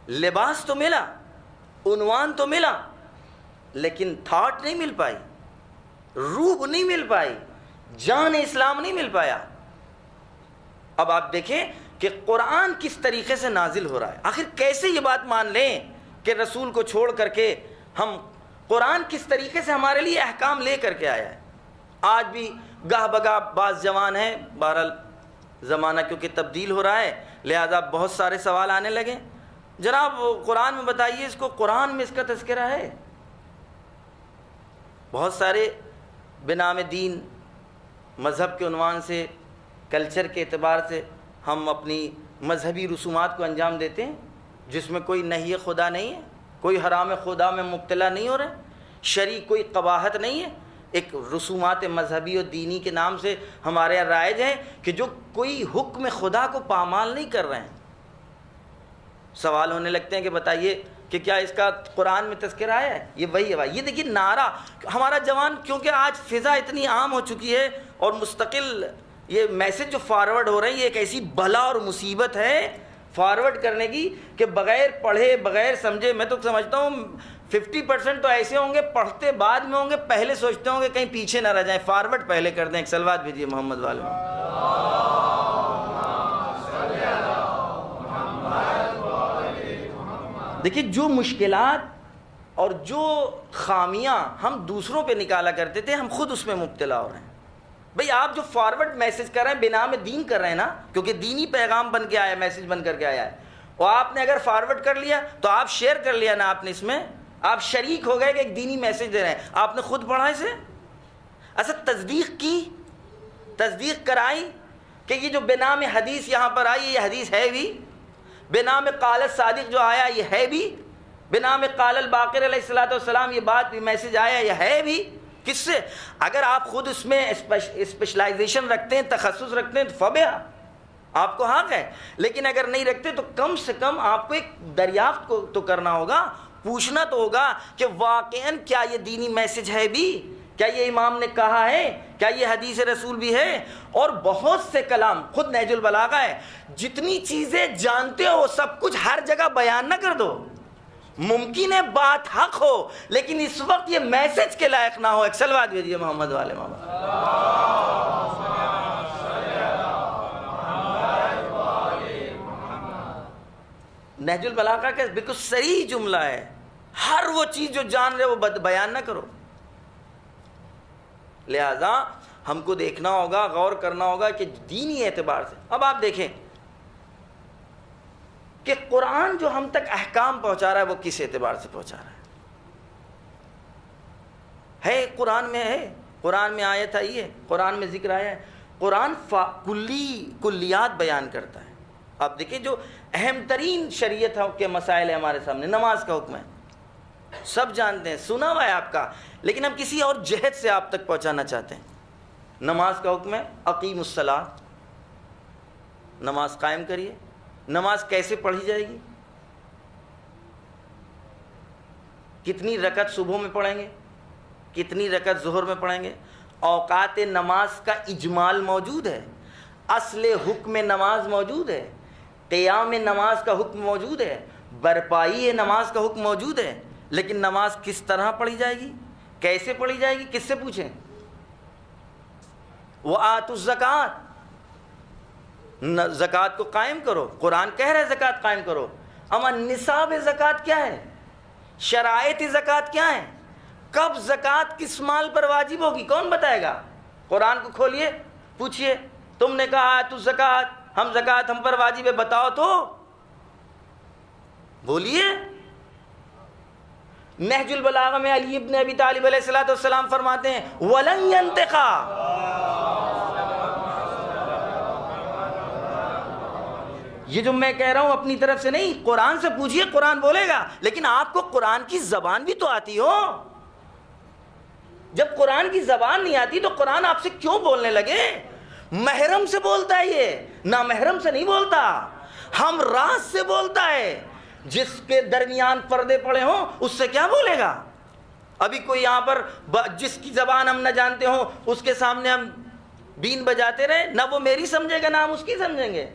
لباس تو ملا، عنوان تو ملا، لیکن تھاٹ نہیں مل پائی، روح نہیں مل پائی، جان اسلام نہیں مل پایا۔ اب آپ دیکھیں کہ قرآن کس طریقے سے نازل ہو رہا ہے، آخر کیسے یہ بات مان لیں کہ رسول کو چھوڑ کر کے ہم قرآن کس طریقے سے ہمارے لیے احکام لے کر کے آیا ہے۔ آج بھی گاہ بگاہ بعض جوان ہیں، بہرحال زمانہ کیونکہ تبدیل ہو رہا ہے لہذا بہت سارے سوال آنے لگے، جناب قرآن میں بتائیے اس کو، قرآن میں اس کا تذکرہ ہے؟ بہت سارے بنام دین، مذہب کے عنوان سے، کلچر کے اعتبار سے ہم اپنی مذہبی رسومات کو انجام دیتے ہیں جس میں کوئی نہی خدا نہیں ہے، کوئی حرام خدا میں مبتلا نہیں ہو رہے، شرعی کوئی قباحت نہیں ہے، ایک رسومات مذہبی اور دینی کے نام سے ہمارے یہاں رائج ہیں کہ جو کوئی حکم خدا کو پامال نہیں کر رہے ہیں۔ سوال ہونے لگتے ہیں کہ بتائیے کہ کیا اس کا قرآن میں تذکرہ آیا ہے؟ یہ وہی ہے۔ یہ دیکھیے نعرہ ہمارا جوان، کیونکہ آج فضا اتنی عام ہو چکی ہے اور مستقل یہ میسج جو فارورڈ ہو رہے ہیں، یہ ایک ایسی بلا اور مصیبت ہے فارورڈ کرنے کی کہ بغیر پڑھے بغیر سمجھے، میں تو سمجھتا ہوں 50% تو ایسے ہوں گے پڑھتے بعد میں ہوں گے، پہلے سوچتے ہوں گے کہیں پیچھے نہ رہ جائیں، فارورڈ پہلے کر دیں۔ ایک صلوات بھیجیے محمد والے۔ دیکھیے جو مشکلات اور جو خامیاں ہم دوسروں پہ نکالا کرتے تھے، ہم خود اس میں مبتلا ہو رہے ہیں۔ بھئی آپ جو فارورڈ میسج کر رہے ہیں بنا میں دین کر رہے ہیں نا، کیونکہ دینی پیغام بن کے آیا ہے، میسج بن کر کے آیا ہے، اور آپ نے اگر فارورڈ کر لیا تو آپ شیئر کر لیا نا، آپ نے اس میں آپ شریک ہو گئے کہ ایک دینی میسج دے رہے ہیں، آپ نے خود پڑھا اسے، اچھا تصدیق کی، تصدیق کرائی کہ یہ جو بنام حدیث یہاں پر آئی یہ حدیث ہے بھی، بنام قال الصادق جو آیا یہ ہے بھی، بنام قال الباقر علیہ السلام یہ بات بھی میسج آیا یہ ہے بھی۔ کس سے؟ اگر آپ خود اس میں اسپیشلائزیشن رکھتے ہیں، تخصص رکھتے ہیں تو فبیا، آپ کو حق ہے، لیکن اگر نہیں رکھتے تو کم سے کم آپ کو ایک دریافت کو تو کرنا ہوگا، پوچھنا تو ہوگا کہ واقعاً کیا یہ دینی میسج ہے بھی، کیا یہ امام نے کہا ہے، کیا یہ حدیث رسول بھی ہے؟ اور بہت سے کلام، خود نہج البلاغہ ہے، جتنی چیزیں جانتے ہو سب کچھ ہر جگہ بیان نہ کر دو، ممکن ہے بات حق ہو لیکن اس وقت یہ میسج کے لائق نہ ہو۔ ایک صلوات بھیجیے محمد والے محمد۔ نہج البلاغہ کا بالکل صریح جملہ ہے، ہر وہ چیز جو جان رہے وہ بیان نہ کرو۔ لہذا ہم کو دیکھنا ہوگا، غور کرنا ہوگا کہ دینی اعتبار سے۔ اب آپ دیکھیں کہ قرآن جو ہم تک احکام پہنچا رہا ہے وہ کس اعتبار سے پہنچا رہا ہے؟ قرآن میں ہے، قرآن میں آیت آئی ہے، قرآن میں ذکر آیا ہے، قرآن کلیات بیان کرتا ہے۔ آپ دیکھیں جو اہم ترین شریعت کے مسائل ہیں ہمارے سامنے، نماز کا حکم ہے، سب جانتے ہیں، سنا ہوا ہے آپ کا، لیکن ہم کسی اور جہت سے آپ تک پہنچانا چاہتے ہیں۔ نماز کا حکم ہے، اقیم الصلاۃ، نماز قائم کریے۔ نماز کیسے پڑھی جائے گی؟ کتنی رکعت صبح میں پڑھیں گے، کتنی رکعت ظہر میں پڑھیں گے؟ اوقات نماز کا اجمال موجود ہے، اصل حکم نماز موجود ہے، قیام نماز کا حکم موجود ہے، برپائی نماز کا حکم موجود ہے، لیکن نماز کس طرح پڑھی جائے گی، کیسے پڑھی جائے گی، کس سے پوچھیں؟ وآتوا الزکوٰۃ، زکوٰۃ کو قائم کرو، قرآن کہہ رہا ہے زکوٰۃ قائم کرو، اما نصاب زکوٰۃ کیا ہے، شرائط زکوٰۃ کیا ہے، کب زکوٰۃ کس مال پر واجب ہوگی، کون بتائے گا؟ قرآن کو کھولیے، پوچھئے، تم نے کہا آیت الزکوٰۃ، ہم زکوٰۃ ہم پر واجب ہے، بتاؤ تو، بولیے۔ نہج البلاغہ میں علی ابن ابی طالب علیہ السلام فرماتے ہیں وَلَن يَنْتِقَا، یہ جو میں کہہ رہا ہوں اپنی طرف سے نہیں، قرآن سے پوچھئے، قرآن بولے گا، لیکن آپ کو قرآن کی زبان بھی تو آتی ہو۔ جب قرآن کی زبان نہیں آتی تو قرآن آپ سے کیوں بولنے لگے؟ محرم سے بولتا ہے، یہ نامحرم سے نہیں بولتا، ہم راز سے بولتا ہے، جس کے درمیان پردے پڑے ہوں اس سے کیا بولے گا؟ ابھی کوئی یہاں پر جس کی زبان ہم نہ جانتے ہوں اس کے سامنے ہم بین بجاتے رہے، نہ وہ میری سمجھے گا نہ ہم اس کی سمجھیں گے۔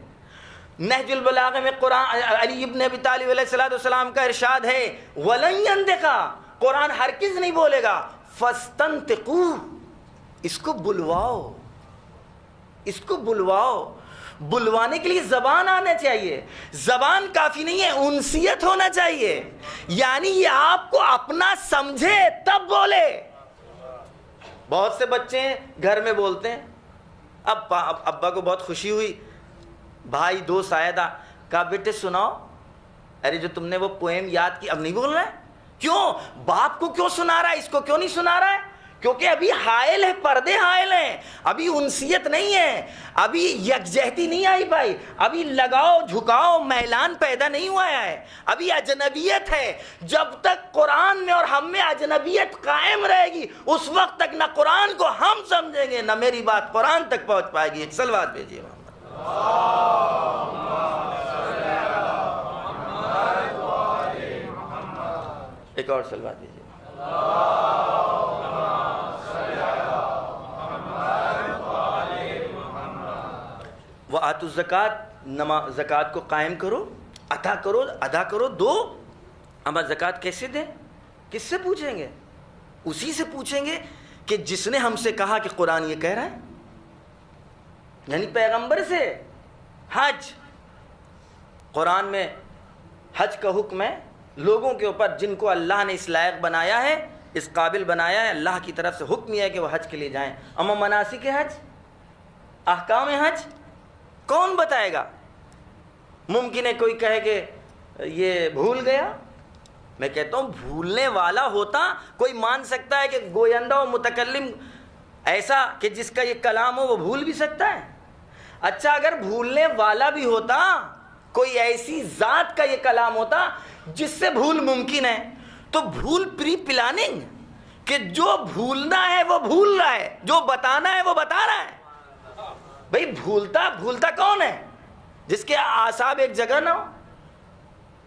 نہج البلاغہ میں قرآن علی ابن ابی طالب علیہ السلام کا ارشاد ہے وَلَن يَنْتِقَا، قرآن ہرگز نہیں بولے گا، فَاسْتَنْتِقُوا، اس کو بلواؤ، اس کو بلواؤ۔ بلوانے کے لیے زبان آنا چاہیے، زبان کافی نہیں ہے، انسیت ہونا چاہیے، یعنی یہ آپ کو اپنا سمجھے تب بولے۔ بہت سے بچے گھر میں بولتے ہیں، اب ابا کو بہت خوشی ہوئی، بھائی دوست آیا تھا، کہا بیٹے سناؤ، ارے جو تم نے وہ پوئم یاد کی اب نہیں بول رہا ہے، کیوں؟ باپ کو کیوں سنا رہا ہے، اس کو کیوں نہیں سنا رہا ہے؟ کیونکہ ابھی حائل ہے، پردے حائل ہیں، ابھی انسیت نہیں ہے، ابھی یکجہتی نہیں آئی بھائی، ابھی لگاؤ جھکاؤ میلان پیدا نہیں ہوا ہے، ابھی اجنبیت ہے۔ جب تک قرآن میں اور ہم میں اجنبیت قائم رہے گی اس وقت تک نہ قرآن کو ہم سمجھیں گے نہ میری بات قرآن تک پہنچ پائے گی۔ ایک صلوات بھیجیے محمد۔ ایک اور صلوات بھیجیے۔ وآتوا الزکوٰۃ، زکوٰۃ کو قائم کرو، ادا کرو، دو۔ اما زکوٰۃ کیسے دیں، کس سے پوچھیں گے؟ اسی سے پوچھیں گے کہ جس نے ہم سے کہا کہ قرآن یہ کہہ رہا ہے، یعنی پیغمبر سے۔ حج، قرآن میں حج کا حکم ہے لوگوں کے اوپر جن کو اللہ نے اس لائق بنایا ہے، اس قابل بنایا ہے، اللہ کی طرف سے حکم یہ ہے کہ وہ حج کے لیے جائیں۔ اما مناسک حج، احکام حج کون بتائے گا؟ ممکن ہے کوئی کہے کہ یہ بھول گیا، میں کہتا ہوں بھولنے والا ہوتا کوئی مان سکتا ہے کہ گویندا و متکلم ایسا کہ جس کا یہ کلام ہو وہ بھول بھی سکتا ہے؟ اچھا اگر بھولنے والا بھی ہوتا، کوئی ایسی ذات کا یہ کلام ہوتا جس سے بھول ممکن ہے، تو بھول پری پلاننگ، کہ جو بھولنا ہے وہ بھول رہا ہے، جو بتانا ہے وہ بتا رہا ہے۔ بھئی بھولتا کون ہے؟ جس کے اعصاب ایک جگہ نہ ہو،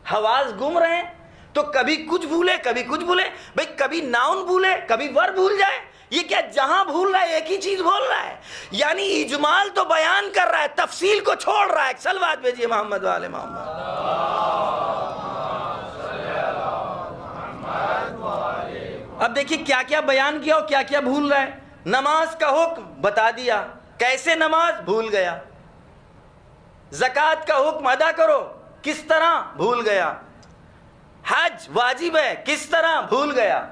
حواس گم رہے ہیں، تو کبھی کچھ بھولے کبھی کچھ بھولے، بھئی کبھی ناؤن بھولے کبھی ور بھول جائے، یہ کیا جہاں بھول رہا ہے ایک ہی چیز بھول رہا ہے، یعنی اجمال تو بیان کر رہا ہے، تفصیل کو چھوڑ رہا ہے۔ صلوات بھیجیے محمد والے محمد۔ اب دیکھیے کیا کیا بیان کیا اور کیا کیا بھول رہا ہے۔ نماز کا حکم بتا دیا، کیسے نماز بھول گیا۔ زکوٰۃ کا حکم ادا کرو، کس طرح بھول گیا۔ حج واجب ہے، کس طرح بھول گیا۔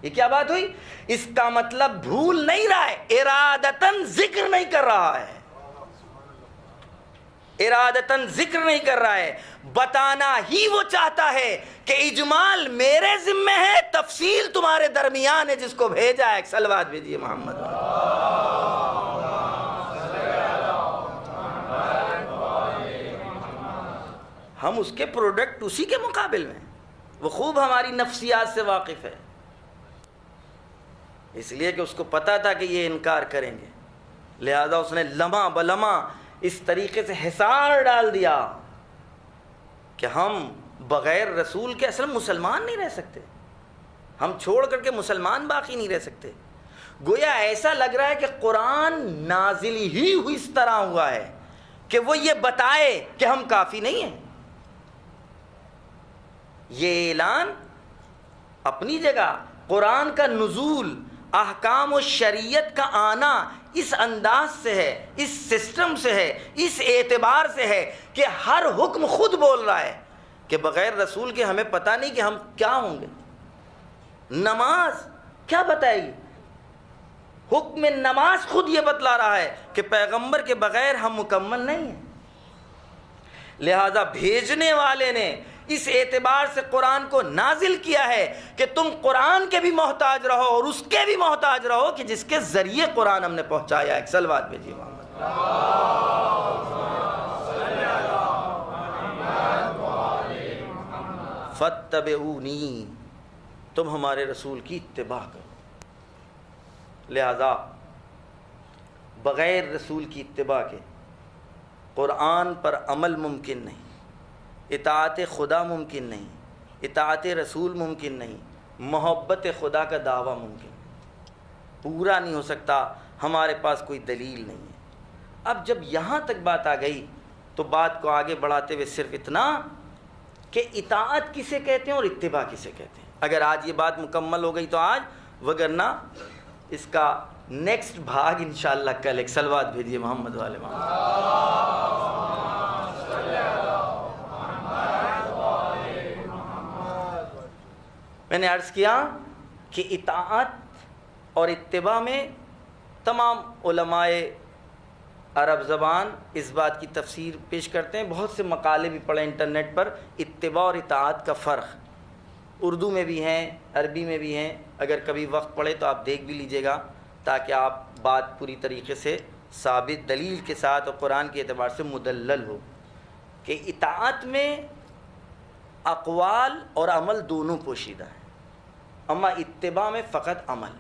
یہ کیا بات ہوئی؟ اس کا مطلب بھول نہیں رہا ہے، ارادتاً ذکر نہیں کر رہا ہے، ارادتاً ذکر نہیں کر رہا ہے، بتانا ہی وہ چاہتا ہے کہ اجمال میرے ذمہ ہے، تفصیل تمہارے درمیان ہے جس کو بھیجا ہے۔ صلوات بھیجیے محمد۔ ہم اس کے پروڈکٹ اسی کے مقابل میں، وہ خوب ہماری نفسیات سے واقف ہے، اس لیے کہ اس کو پتا تھا کہ یہ انکار کریں گے، لہذا اس نے لمحہ بلمحہ اس طریقے سے حصار ڈال دیا کہ ہم بغیر رسول کے اصل مسلمان نہیں رہ سکتے، ہم چھوڑ کر کے مسلمان باقی نہیں رہ سکتے۔ گویا ایسا لگ رہا ہے کہ قرآن نازل ہی اس طرح ہوا ہے کہ وہ یہ بتائے کہ ہم کافی نہیں ہیں۔ یہ اعلان اپنی جگہ، قرآن کا نزول، احکام و شریعت کا آنا اس انداز سے ہے، اس سسٹم سے ہے، اس اعتبار سے ہے کہ ہر حکم خود بول رہا ہے کہ بغیر رسول کے ہمیں پتہ نہیں کہ ہم کیا ہوں گے۔ نماز کیا بتائے گی؟ حکم نماز خود یہ بتلا رہا ہے کہ پیغمبر کے بغیر ہم مکمل نہیں ہیں۔ لہذا بھیجنے والے نے اس اعتبار سے قرآن کو نازل کیا ہے کہ تم قرآن کے بھی محتاج رہو اور اس کے بھی محتاج رہو کہ جس کے ذریعے قرآن ہم نے پہنچایا ہے۔ صلوات بھیجیے محمد۔ فاتبعونی، تم ہمارے رسول کی اتباع کرو۔ لہذا بغیر رسول کی اتباع کے قرآن پر عمل ممکن نہیں، اطاعت خدا ممکن نہیں، اطاعت رسول ممکن نہیں، محبت خدا کا دعویٰ ممکن نہیں، پورا نہیں ہو سکتا، ہمارے پاس کوئی دلیل نہیں ہے۔ اب جب یہاں تک بات آ گئی تو بات کو آگے بڑھاتے ہوئے صرف اتنا کہ اطاعت کسے کہتے ہیں اور اتباع کسے کہتے ہیں۔ اگر آج یہ بات مکمل ہو گئی تو آج، وگرنہ اس کا نیکسٹ بھاگ انشاءاللہ کل ایک۔ صلوات بھیجیے محمد والے محمد۔ میں نے عرض کیا کہ اطاعت اور اتباع میں تمام علماء عرب زبان اس بات کی تفسیر پیش کرتے ہیں، بہت سے مقالے بھی پڑھے انٹرنیٹ پر، اتباع اور اطاعت کا فرق اردو میں بھی ہیں، عربی میں بھی ہیں، اگر کبھی وقت پڑے تو آپ دیکھ بھی لیجئے گا تاکہ آپ بات پوری طریقے سے ثابت دلیل کے ساتھ اور قرآن کے اعتبار سے مدلل ہو کہ اطاعت میں اقوال اور عمل دونوں پوشیدہ ہیں، اما اتباع میں فقط عمل۔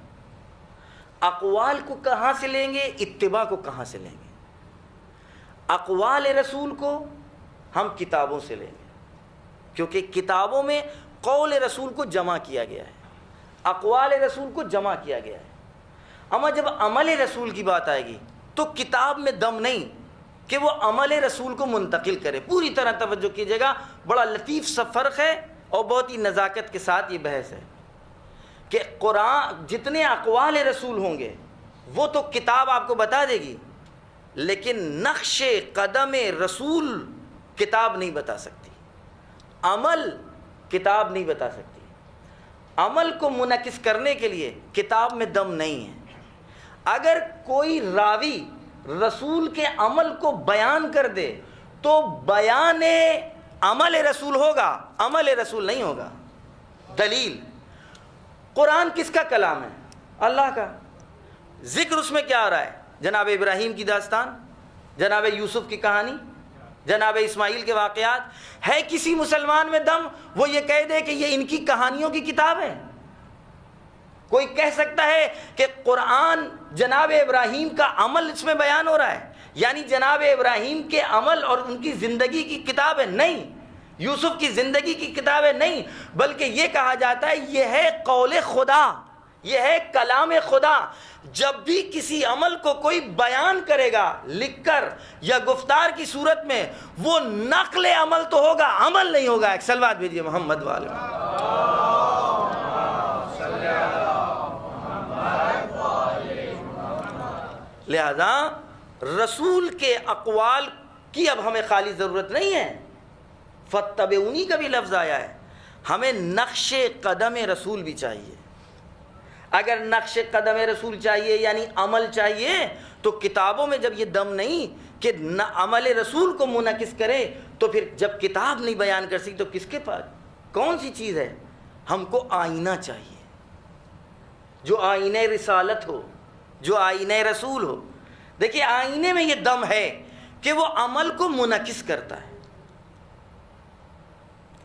اقوال کو کہاں سے لیں گے، اتباع کو کہاں سے لیں گے؟ اقوال رسول کو ہم کتابوں سے لیں گے، کیونکہ کتابوں میں قول رسول کو جمع کیا گیا ہے، اقوال رسول کو جمع کیا گیا ہے۔ اما جب عمل رسول کی بات آئے گی تو کتاب میں دم نہیں کہ وہ عمل رسول کو منتقل کرے۔ پوری طرح توجہ کیجیے گا، بڑا لطیف سا فرق ہے اور بہت ہی نزاکت کے ساتھ یہ بحث ہے کہ قرآن جتنے اقوال رسول ہوں گے وہ تو کتاب آپ کو بتا دے گی، لیکن نقش قدم رسول کتاب نہیں بتا سکتی، عمل کتاب نہیں بتا سکتی۔ عمل کو منعکس کرنے کے لیے کتاب میں دم نہیں ہے۔ اگر کوئی راوی رسول کے عمل کو بیان کر دے تو بیان عمل رسول ہوگا، عمل رسول نہیں ہوگا۔ دلیل، قرآن کس کا کلام ہے؟ اللہ کا۔ ذکر اس میں کیا آ رہا ہے؟ جناب ابراہیم کی داستان، جناب یوسف کی کہانی، جناب اسماعیل کے واقعات۔ ہے کسی مسلمان میں دم وہ یہ کہہ دے کہ یہ ان کی کہانیوں کی کتاب ہے؟ کوئی کہہ سکتا ہے کہ قرآن جناب ابراہیم کا عمل اس میں بیان ہو رہا ہے؟ یعنی جناب ابراہیم کے عمل اور ان کی زندگی کی کتاب ہے نہیں، یوسف کی زندگی کی کتاب ہے نہیں، بلکہ یہ کہا جاتا ہے یہ ہے قول خدا، یہ ہے کلام خدا۔ جب بھی کسی عمل کو کوئی بیان کرے گا لکھ کر یا گفتار کی صورت میں، وہ نقل عمل تو ہوگا، عمل نہیں ہوگا۔ ایک صلوات بھیجیے محمد والے۔ لہذا رسول کے اقوال کی اب ہمیں خالی ضرورت نہیں ہے، فاتبعونی کا بھی لفظ آیا ہے، ہمیں نقش قدم رسول بھی چاہیے۔ اگر نقش قدم رسول چاہیے یعنی عمل چاہیے، تو کتابوں میں جب یہ دم نہیں کہ عمل رسول کو منعکس کرے، تو پھر جب کتاب نہیں بیان کر سکتی تو کس کے پاس کون سی چیز ہے؟ ہم کو آئینہ چاہیے، جو آئینہ رسالت ہو، جو آئینہ رسول ہو۔ دیکھیے آئینے میں یہ دم ہے کہ وہ عمل کو منعکس کرتا ہے۔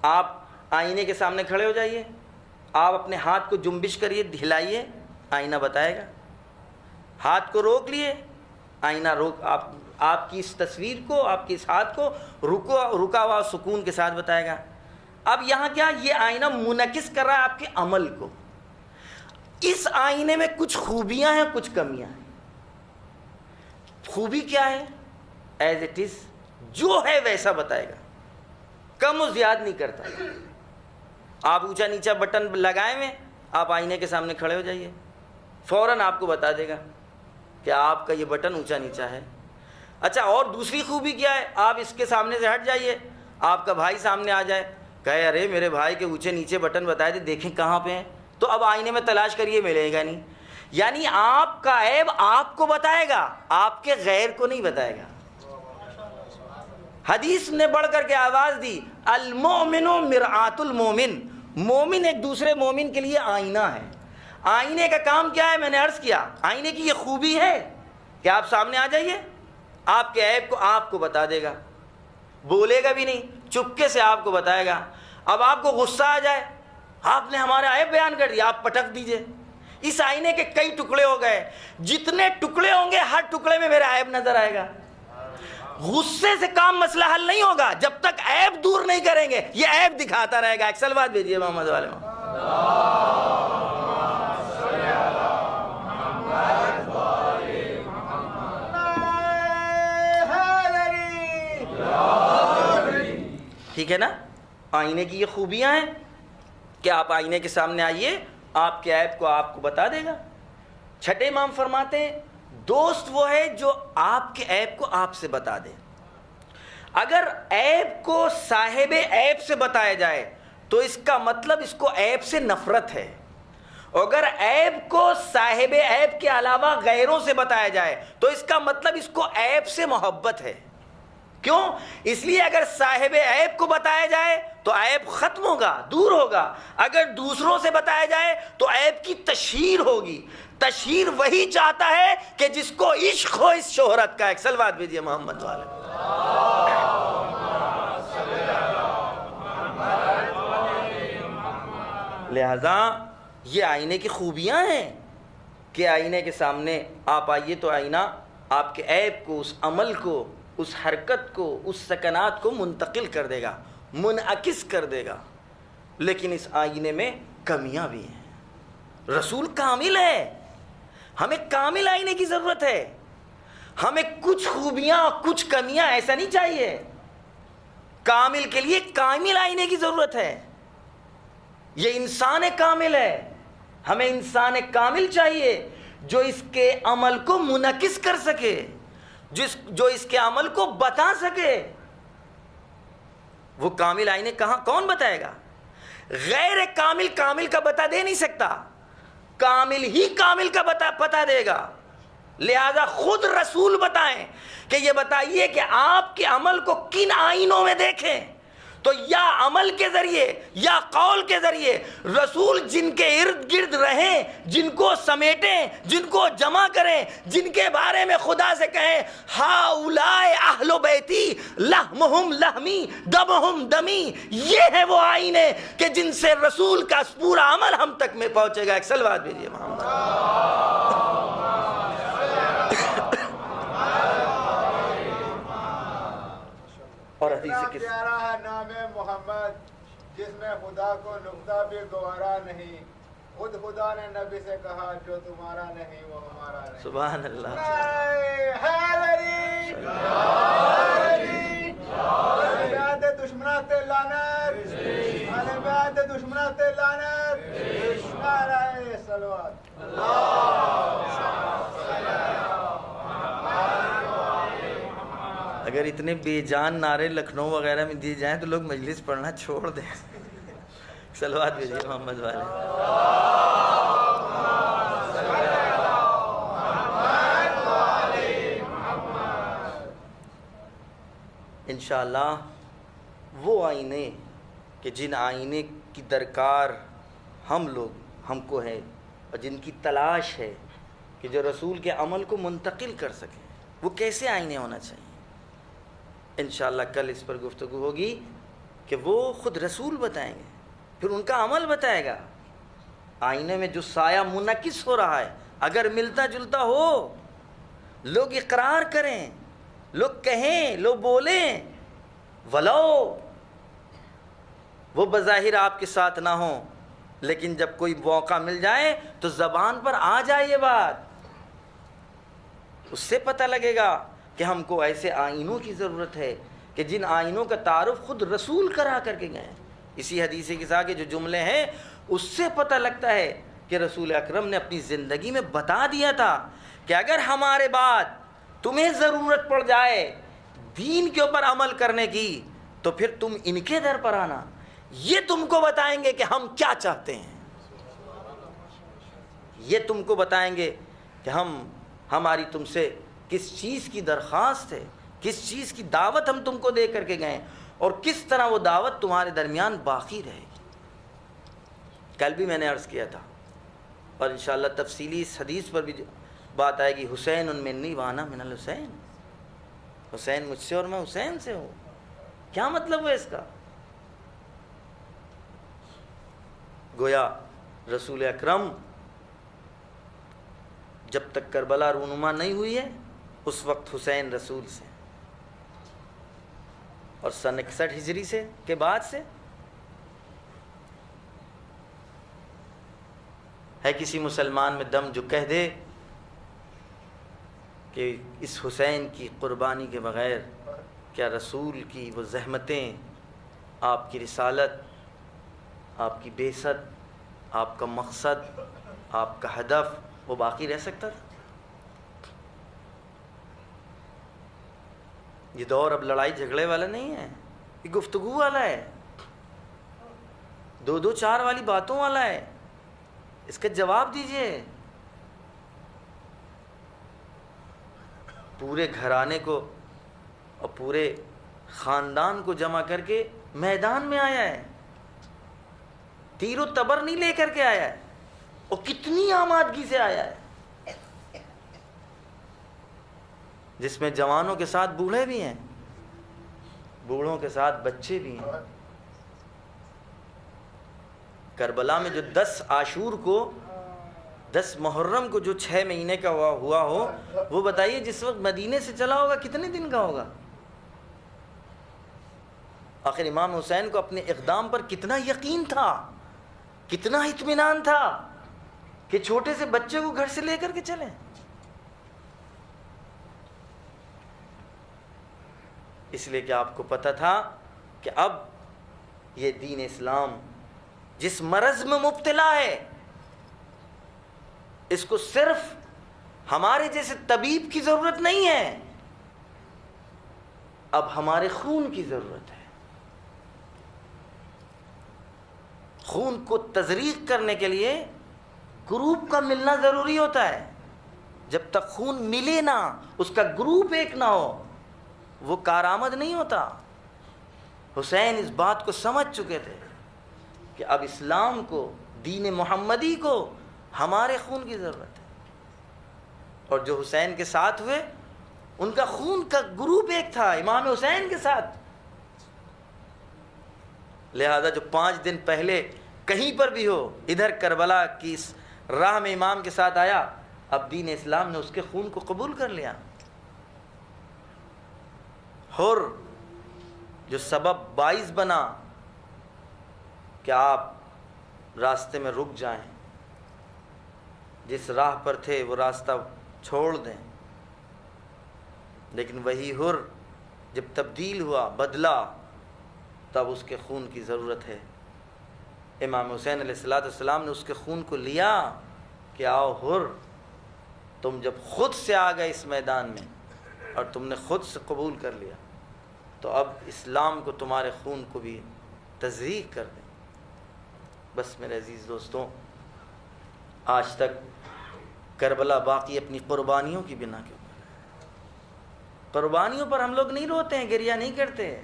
آپ آئینے کے سامنے کھڑے ہو جائیے، آپ اپنے ہاتھ کو جنبش کریے، ہلائیے، آئینہ بتائے گا۔ ہاتھ کو روک لیے، آئینہ روک آپ کی اس تصویر کو، آپ کے اس ہاتھ کو رکا ہوا سکون کے ساتھ بتائے گا۔ اب یہاں کیا یہ آئینہ منعکس کر رہا ہے آپ کے عمل کو۔ اس آئینے میں کچھ خوبیاں ہیں، کچھ کمیاں ہیں۔ خوبی کیا ہے؟ ایز اٹ از، جو ہے ویسا بتائے گا، کم و زیاد نہیں کرتا۔ آپ اونچا نیچا بٹن لگائے ہوئے، آپ آئینے کے سامنے کھڑے ہو جائیے، فوراً آپ کو بتا دے گا کہ آپ کا یہ بٹن اونچا نیچا ہے۔ اچھا، اور دوسری خوبی کیا ہے؟ آپ اس کے سامنے سے ہٹ جائیے، آپ کا بھائی سامنے آ جائے، کہے ارے میرے بھائی کے اونچے نیچے بٹن بتائے تھے، دیکھیں کہاں پہ ہیں، تو اب آئینے میں تلاش کریے، ملے گا نہیں۔ یعنی آپ کا عیب آپ کو بتائے گا، آپ کے غیر کو نہیں بتائے گا۔ حدیث نے بڑھ کر کے آواز دی، المؤمن مرآۃ المومن، مومن ایک دوسرے مومن کے لیے آئینہ ہے۔ آئینے کا کام کیا ہے؟ میں نے عرض کیا، آئینے کی یہ خوبی ہے کہ آپ سامنے آ جائیے، آپ کے عیب کو آپ کو بتا دے گا، بولے گا بھی نہیں، چپکے سے آپ کو بتائے گا۔ اب آپ کو غصہ آ جائے، آپ نے ہمارا عیب بیان کر دیا، آپ پٹک دیجئے۔ اس آئینے کے کئی ٹکڑے ہو گئے، جتنے ٹکڑے ہوں گے ہر ٹکڑے میں میرا عیب نظر آئے گا۔ غصے سے کام مسئلہ حل نہیں ہوگا جب تک عیب دور نہیں کریں گے، یہ عیب دکھاتا رہے گا۔ ایک صلوات بھیجیے محمد والے۔ ٹھیک ہے نا؟ آئینے کی یہ خوبیاں ہیں کہ آپ آئینے کے سامنے آئیے، آپ کے عیب کو آپ کو بتا دے گا۔ چھٹے امام فرماتے ہیں دوست وہ ہے جو آپ کے عیب کو آپ سے بتا دے۔ اگر عیب کو صاحب عیب سے بتایا جائے تو اس کا مطلب اس کو عیب سے نفرت ہے، اگر عیب کو صاحب عیب کے علاوہ غیروں سے بتایا جائے تو اس کا مطلب اس کو عیب سے محبت ہے۔ کیوں؟ اس لیے اگر صاحب عیب کو بتایا جائے تو عیب ختم ہوگا، دور ہوگا، اگر دوسروں سے بتایا جائے تو عیب کی تشہیر ہوگی۔ تشہیر وہی چاہتا ہے کہ جس کو عشق ہو اس شہرت کا۔ ایک صلوات بھیجیے محمد والے۔ لہذا یہ آئینے کی خوبیاں ہیں کہ آئینے کے سامنے آپ آئیے تو آئینہ آپ کے عیب کو، اس عمل کو، اس حرکت کو، اس سکنات کو منتقل کر دے گا، منعکس کر دے گا۔ لیکن اس آئینے میں کمیاں بھی ہیں۔ رسول کامل ہے، ہمیں کامل آئینے کی ضرورت ہے۔ ہمیں کچھ خوبیاں کچھ کمیاں ایسا نہیں چاہیے، کامل کے لیے کامل آئینے کی ضرورت ہے۔ یہ انسان کامل ہے، ہمیں انسان کامل چاہیے جو اس کے عمل کو منعکس کر سکے، جو اس کے عمل کو بتا سکے۔ وہ کامل آئینے کہاں کون بتائے گا؟ غیر کامل کامل کا بتا دے نہیں سکتا، کامل ہی کامل کا بتا دے گا۔ لہذا خود رسول بتائیں کہ یہ بتائیے کہ آپ کے عمل کو کن آئینوں میں دیکھیں، تو یا عمل کے ذریعے یا قول کے ذریعے رسول جن کے ارد گرد رہیں، جن کو سمیٹیں، جن کو جمع کریں، جن کے بارے میں خدا سے کہیں ہؤلاء اہل بیتی لحمہم لحمی دمہم دمی، یہ ہے وہ آئینے کہ جن سے رسول کا پورا عمل ہم تک میں پہنچے گا۔ ایک صلوات بھیجیے محمد۔ حدیث کتنا پیارا ہے نام محمد، جس میں خدا کو نقطہ بھی گوارا نہیں، خود خدا نے نبی سے کہا جو تمہارا نہیں وہ ہمارا نہیں۔ سبحان اللہ۔ بیعت دشمنات لعنت، بیعت دشمنات لعنت، نعرہ صلوات۔ اگر اتنے بے جان نعرے لکھنؤ وغیرہ میں دیے جائیں تو لوگ مجلس پڑھنا چھوڑ دیں۔ صلوات بھیجیے محمد والے۔ انشاءاللہ وہ آئینے کہ جن آئینے کی درکار ہم کو ہے اور جن کی تلاش ہے کہ جو رسول کے عمل کو منتقل کر سکیں، وہ کیسے آئینے ہونا چاہیے، انشاءاللہ کل اس پر گفتگو ہوگی کہ وہ خود رسول بتائیں گے، پھر ان کا عمل بتائے گا۔ آئینے میں جو سایہ منعکس ہو رہا ہے اگر ملتا جلتا ہو، لوگ اقرار کریں، لوگ کہیں، لوگ بولیں، ولو وہ بظاہر آپ کے ساتھ نہ ہوں، لیکن جب کوئی موقع مل جائے تو زبان پر آ جائے یہ بات، اس سے پتہ لگے گا کہ ہم کو ایسے آئینوں کی ضرورت ہے کہ جن آئینوں کا تعارف خود رسول کرا کر کے گئے۔ اسی حدیث کے ساتھ جو جملے ہیں اس سے پتہ لگتا ہے کہ رسول اکرم نے اپنی زندگی میں بتا دیا تھا کہ اگر ہمارے بعد تمہیں ضرورت پڑ جائے دین کے اوپر عمل کرنے کی تو پھر تم ان کے در پر آنا، یہ تم کو بتائیں گے کہ ہم کیا چاہتے ہیں، یہ تم کو بتائیں گے کہ ہماری تم سے کس چیز کی درخواست ہے، کس چیز کی دعوت ہم تم کو دے کر کے گئے اور کس طرح وہ دعوت تمہارے درمیان باقی رہے گی۔ کل بھی میں نے عرض کیا تھا اور انشاءاللہ تفصیلی اس حدیث پر بھی بات آئے گی، حسین منی وانا من الحسین، حسین مجھ سے اور میں حسین سے ہوں۔ کیا مطلب ہے اس کا؟ گویا رسول اکرم جب تک کربلا رونما نہیں ہوئی ہے اس وقت حسین رسول سے، اور سن 61 ہجری سے کے بعد سے ہے کسی مسلمان میں دم جو کہہ دے کہ اس حسین کی قربانی کے بغیر کیا رسول کی وہ زحمتیں، آپ کی رسالت، آپ کی بعثت، آپ کا مقصد، آپ کا ہدف وہ باقی رہ سکتا تھا؟ یہ دور اب لڑائی جھگڑے والا نہیں ہے، یہ گفتگو والا ہے، 2 4 والی باتوں والا ہے۔ اس کا جواب دیجئے۔ پورے گھرانے کو اور پورے خاندان کو جمع کر کے میدان میں آیا ہے، تیر و تبر نہیں لے کر کے آیا ہے، اور کتنی آمادگی سے آیا ہے، جس میں جوانوں کے ساتھ بوڑھے بھی ہیں، بوڑھوں کے ساتھ بچے بھی ہیں۔ کربلا میں جو 10 عاشور کو، 10 محرم کو جو 6 مہینے کا ہوا ہو، وہ بتائیے جس وقت مدینے سے چلا ہوگا کتنے دن کا ہوگا؟ آخر امام حسین کو اپنے اقدام پر کتنا یقین تھا، کتنا اطمینان تھا کہ چھوٹے سے بچے کو گھر سے لے کر کے چلیں۔ اس لیے کہ آپ کو پتہ تھا کہ اب یہ دین اسلام جس مرض میں مبتلا ہے، اس کو صرف ہمارے جیسے طبیب کی ضرورت نہیں ہے، اب ہمارے خون کی ضرورت ہے۔ خون کو تزریق کرنے کے لیے گروپ کا ملنا ضروری ہوتا ہے۔ جب تک خون ملے نہ، اس کا گروپ ایک نہ ہو، وہ کارآمد نہیں ہوتا۔ حسین اس بات کو سمجھ چکے تھے کہ اب اسلام کو، دین محمدی کو ہمارے خون کی ضرورت ہے، اور جو حسین کے ساتھ ہوئے ان کا خون کا گروپ ایک تھا امام حسین کے ساتھ۔ لہذا جو 5 دن پہلے کہیں پر بھی ہو ادھر کربلا کی اس راہ میں امام کے ساتھ آیا، اب دین اسلام نے اس کے خون کو قبول کر لیا۔ حر جو سبب باعث بنا کہ آپ راستے میں رک جائیں، جس راہ پر تھے وہ راستہ چھوڑ دیں، لیکن وہی حر جب تبدیل ہوا، بدلا، تب اس کے خون کی ضرورت ہے۔ امام حسین علیہ السلام نے اس کے خون کو لیا کہ آؤ حر، تم جب خود سے آ گئے اس میدان میں اور تم نے خود سے قبول کر لیا، تو اب اسلام کو تمہارے خون کو بھی تزریق کر دیں۔ بس میرے عزیز دوستوں، آج تک کربلا باقی اپنی قربانیوں کی بنا کے اوپر ہے۔ قربانیوں پر ہم لوگ نہیں روتے ہیں، گریہ نہیں کرتے ہیں،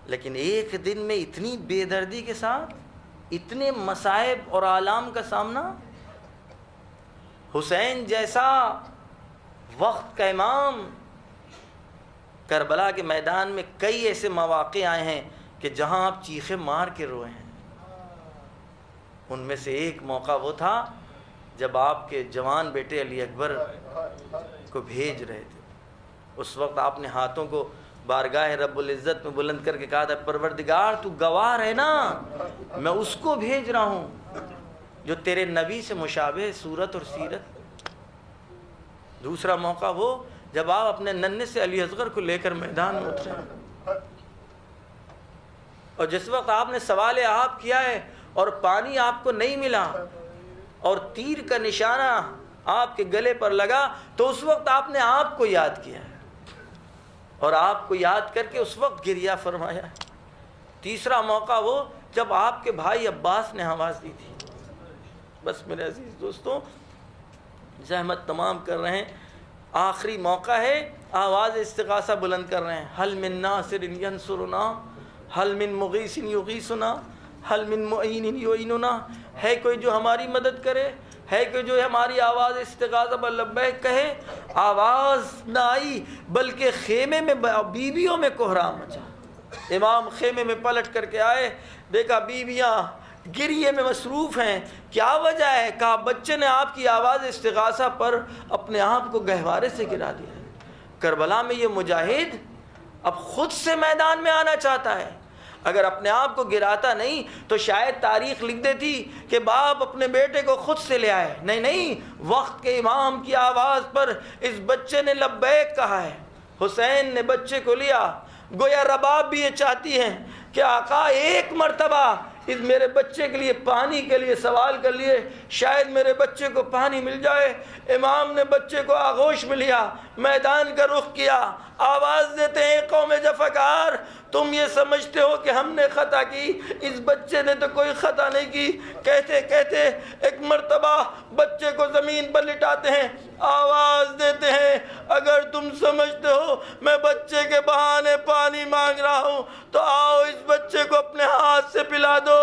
لیکن ایک دن میں اتنی بے دردی کے ساتھ اتنے مصائب اور آلام کا سامنا، حسین جیسا وقت کا امام، کربلا کے میدان میں کئی ایسے مواقع آئے ہیں کہ جہاں آپ چیخے مار کے روئے ہیں۔ ان میں سے ایک موقع وہ تھا جب آپ کے جوان بیٹے علی اکبر کو بھیج رہے تھے۔ اس وقت آپ نے ہاتھوں کو بارگاہ رب العزت میں بلند کر کے کہا تھا، پروردگار تو گواہ ہے نا، میں اس کو بھیج رہا ہوں جو تیرے نبی سے مشابہ صورت اور سیرت۔ دوسرا موقع وہ جب آپ اپنے ننھے سے علی اصغر کو لے کر میدان میں اترے، اور جس وقت آپ نے سوال آپ کیا ہے اور پانی آپ کو نہیں ملا اور تیر کا نشانہ آپ کے گلے پر لگا، تو اس وقت آپ نے آپ کو یاد کیا ہے اور آپ کو یاد کر کے اس وقت گریہ فرمایا۔ تیسرا موقع وہ جب آپ کے بھائی عباس نے آواز دی تھی۔ بس میرے عزیز دوستوں، زحمت تمام کر رہے ہیں، آخری موقع ہے، آواز استغاثہ بلند کر رہے ہیں، حل من ناصر ینصرنا، حل من مغیث یغیثنا، حل من معین یعیننا، ہے کوئی جو ہماری مدد کرے، ہے کہ جو ہماری آواز استغاثہ پر لبیک کہے۔ آواز نہ آئی بلکہ خیمے میں بیویوں میں کوہرام مچا۔ امام خیمے میں پلٹ کر کے آئے، دیکھا بیویاں گریے میں مصروف ہیں، کیا وجہ ہے؟ کہا بچے نے آپ کی آواز استغاثہ پر اپنے آپ کو گہوارے سے گرا دیا ہے۔ کربلا میں یہ مجاہد اب خود سے میدان میں آنا چاہتا ہے، اگر اپنے آپ کو گراتا نہیں تو شاید تاریخ لکھ دیتی کہ باپ اپنے بیٹے کو خود سے لے آئے۔ نہیں، وقت کے امام کی آواز پر اس بچے نے لبیک کہا ہے۔ حسین نے بچے کو لیا، گویا رباب بھی یہ چاہتی ہیں کہ آقا ایک مرتبہ اس میرے بچے کے لیے پانی کے لیے سوال کر لیے، شاید میرے بچے کو پانی مل جائے۔ امام نے بچے کو آغوش میں لیا، میدان کا رخ کیا، آواز دیتے ہیں قوم جفاکار، تم یہ سمجھتے ہو کہ ہم نے خطا کی، اس بچے نے تو کوئی خطا نہیں کی۔ کہتے کہتے ایک مرتبہ بچے کو زمین پر لٹاتے ہیں، آواز دیتے ہیں اگر تم سمجھتے ہو میں بچے کے بہانے پانی مانگ رہا ہوں تو آؤ اس بچے کو اپنے ہاتھ سے پلا دو۔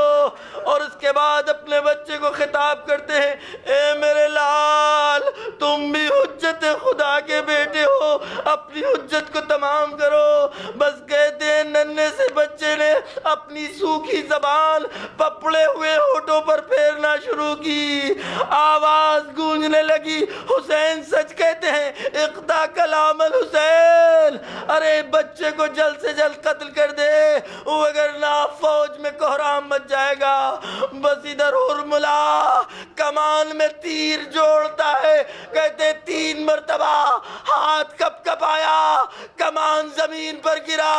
اور اس کے بعد اپنے بچے کو خطاب کرتے ہیں، اے میرے لال، تم بھی حجت خدا کے بیٹے ہو، اپنی حجت کو تمام کرو۔ بس کہتے ہیں ننھے سے بچے نے اپنی سوکھی زبان پپڑے ہوئے ہونٹوں پر پھیرنا شروع کی، آواز گونجنے لگی، حسین سچ کہتے ہیں، اقطع کلام الحسین، ارے بچے کو جلد سے جلد قتل کر دے وگرنہ فوج میں کوہرام مچ جائے گا۔ بس ادھر ہرملا کمان میں تیر جوڑتا ہے، کہتے 3 مرتبہ ہاتھ کپ کپ آیا، کمان زمین پر گرا۔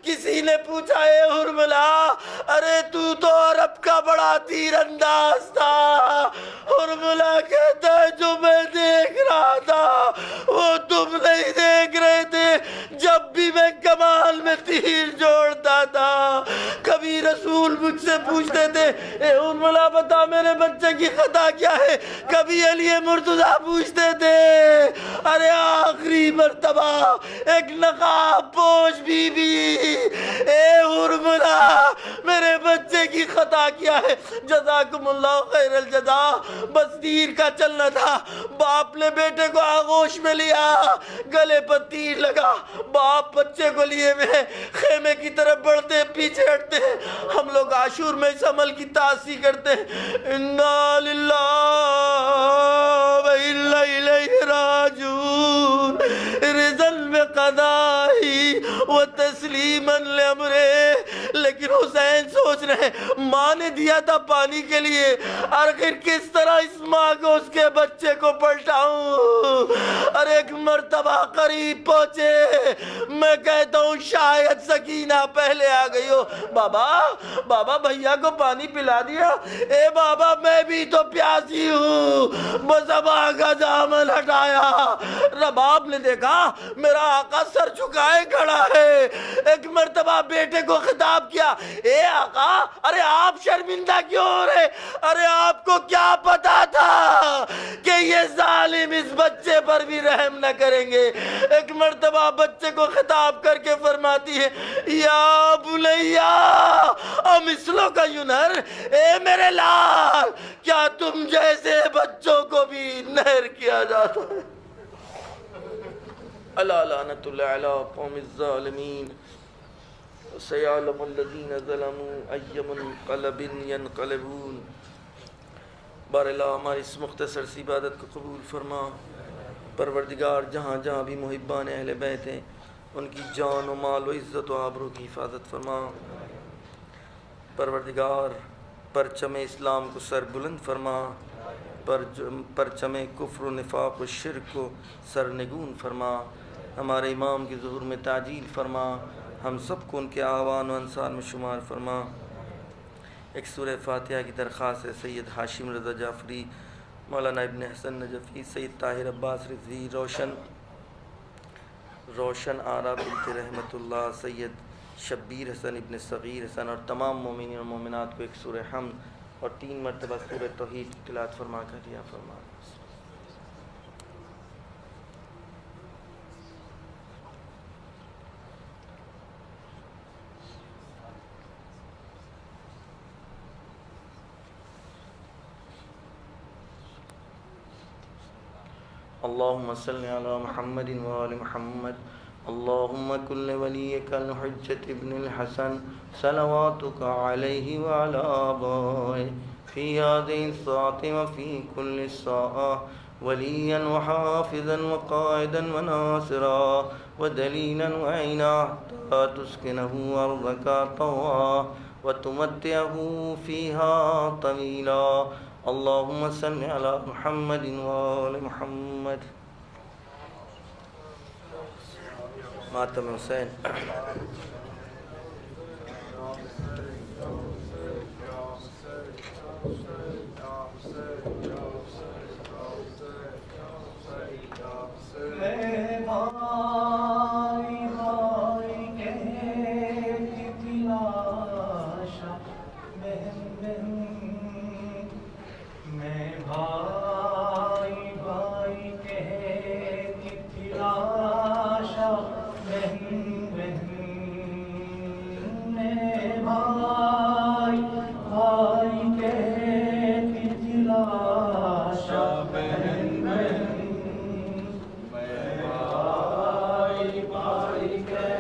کسی نے پوچھا اے ہرملا، ارے تو عرب کا بڑا تیر انداز تھا۔ ہرملا کہتا ہے جو میں دیکھ رہا تھا وہ تم نہیں دیکھ رہے تھے۔ جب بھی میں کمان میں تیر جوڑتا تھا، کبھی رسول مجھ سے پوچھتے تھے اے ہرملا بتا میرے بچے کی خطا کیا ہے، کبھی علی مرتضیٰ پوچھتے تھے، ارے آخری مرتبہ ایک نقاب پوش بی بی، اے ہرملا میرے بچے کی خطا کیا ہے، جزاکم اللہ خیر الجزا۔ بس تیر کا چلنا تھا، باپ نے بیٹے کو آغوش میں لیا، گلے پر تیر لگا، باپ بچے کو لیے ہوئے خیمے کی طرف بڑھتے پیچھے ہٹتے ہیں۔ ہم لوگ عاشور میں اس عمل کی تعصی کرتے ہیں، انا للہ و انا الیہ راجعون، رضا بقضائی و تسلیم من لامرے، لیکن حسین سوچ رہے ماں نے دیا تھا پانی کے لیے، آخر کس طرح اس ماں کو اس کے بچے کو پلٹاؤں؟ اور ایک مرتبہ قریب پہنچے، میں کہتا ہوں شاید سکینہ پہلے آ گئی ہو۔ بابا بھیا کو پانی پلا دیا؟ اے بابا میں بھی تو پیاسی ہوں۔ بس اب آقا دامن ہٹایا، رباب نے دیکھا میرا آقا سر جھکائے کھڑا ہے۔ ایک مرتبہ بیٹے کو خطاب کیا، اے آقا ارے آپ شرمندہ کیوں ہو رہے؟ ارے آپ کو کیا پتا تھا کہ یہ ظالم اس بچے پر بھی رحم نہ کریں گے؟ ایک مرتبہ بچے کو خطاب کر کے فرماتی ہے، یا بنیا امثلو کا ینر، اے میرے لال کیا تم جیسے بچوں کو بھی نہر کیا جاتا ہے؟ الا لعنت اللہ علی قوم الظالمین، سیعلم الذین ظلموا ای منقلب ینقلبون۔ بار اللہ ہماری اس مختصر سی عبادت کو قبول فرما۔ پروردگار جہاں جہاں بھی محبان اہل بیت ہیں ان کی جان و مال و عزت و آبرو کی حفاظت فرما۔ پروردگار پرچم اسلام کو سر بلند فرما، پرچم کفر و نفاق و شرک کو سرنگون فرما۔ ہمارے امام کی ظہور میں تعجیل فرما، ہم سب کو ان کے اعوان و انصار میں شمار فرما۔ ایک سورہ فاتحہ کی درخواست ہے سید ہاشم رضا جعفری، مولانا ابن حسن نجفی، سید طاہر عباس رضوی، روشن آرا بنت رحمت اللہ، سید شبیر حسن ابن صغیر حسن اور تمام مومنین اور مومنات کو ایک سورہ حمد اور 3 مرتبہ سورہ توحید کی تلاوت فرما کر دیا فرما۔ اللهم صل على محمد وآل محمد، اللهم كن وليك الحجة ابن الحسن صلواتك عليه وعلى آبائه في هذه الساعة وفي كل ساعة وليا وحافظا وقائدا وناصرا ودليلا وعينا حتى تسكنه أرضك طوعا وتمتعه فيها طويلا۔ اللهم صل على محمد وآل محمد۔ ماتم حسین۔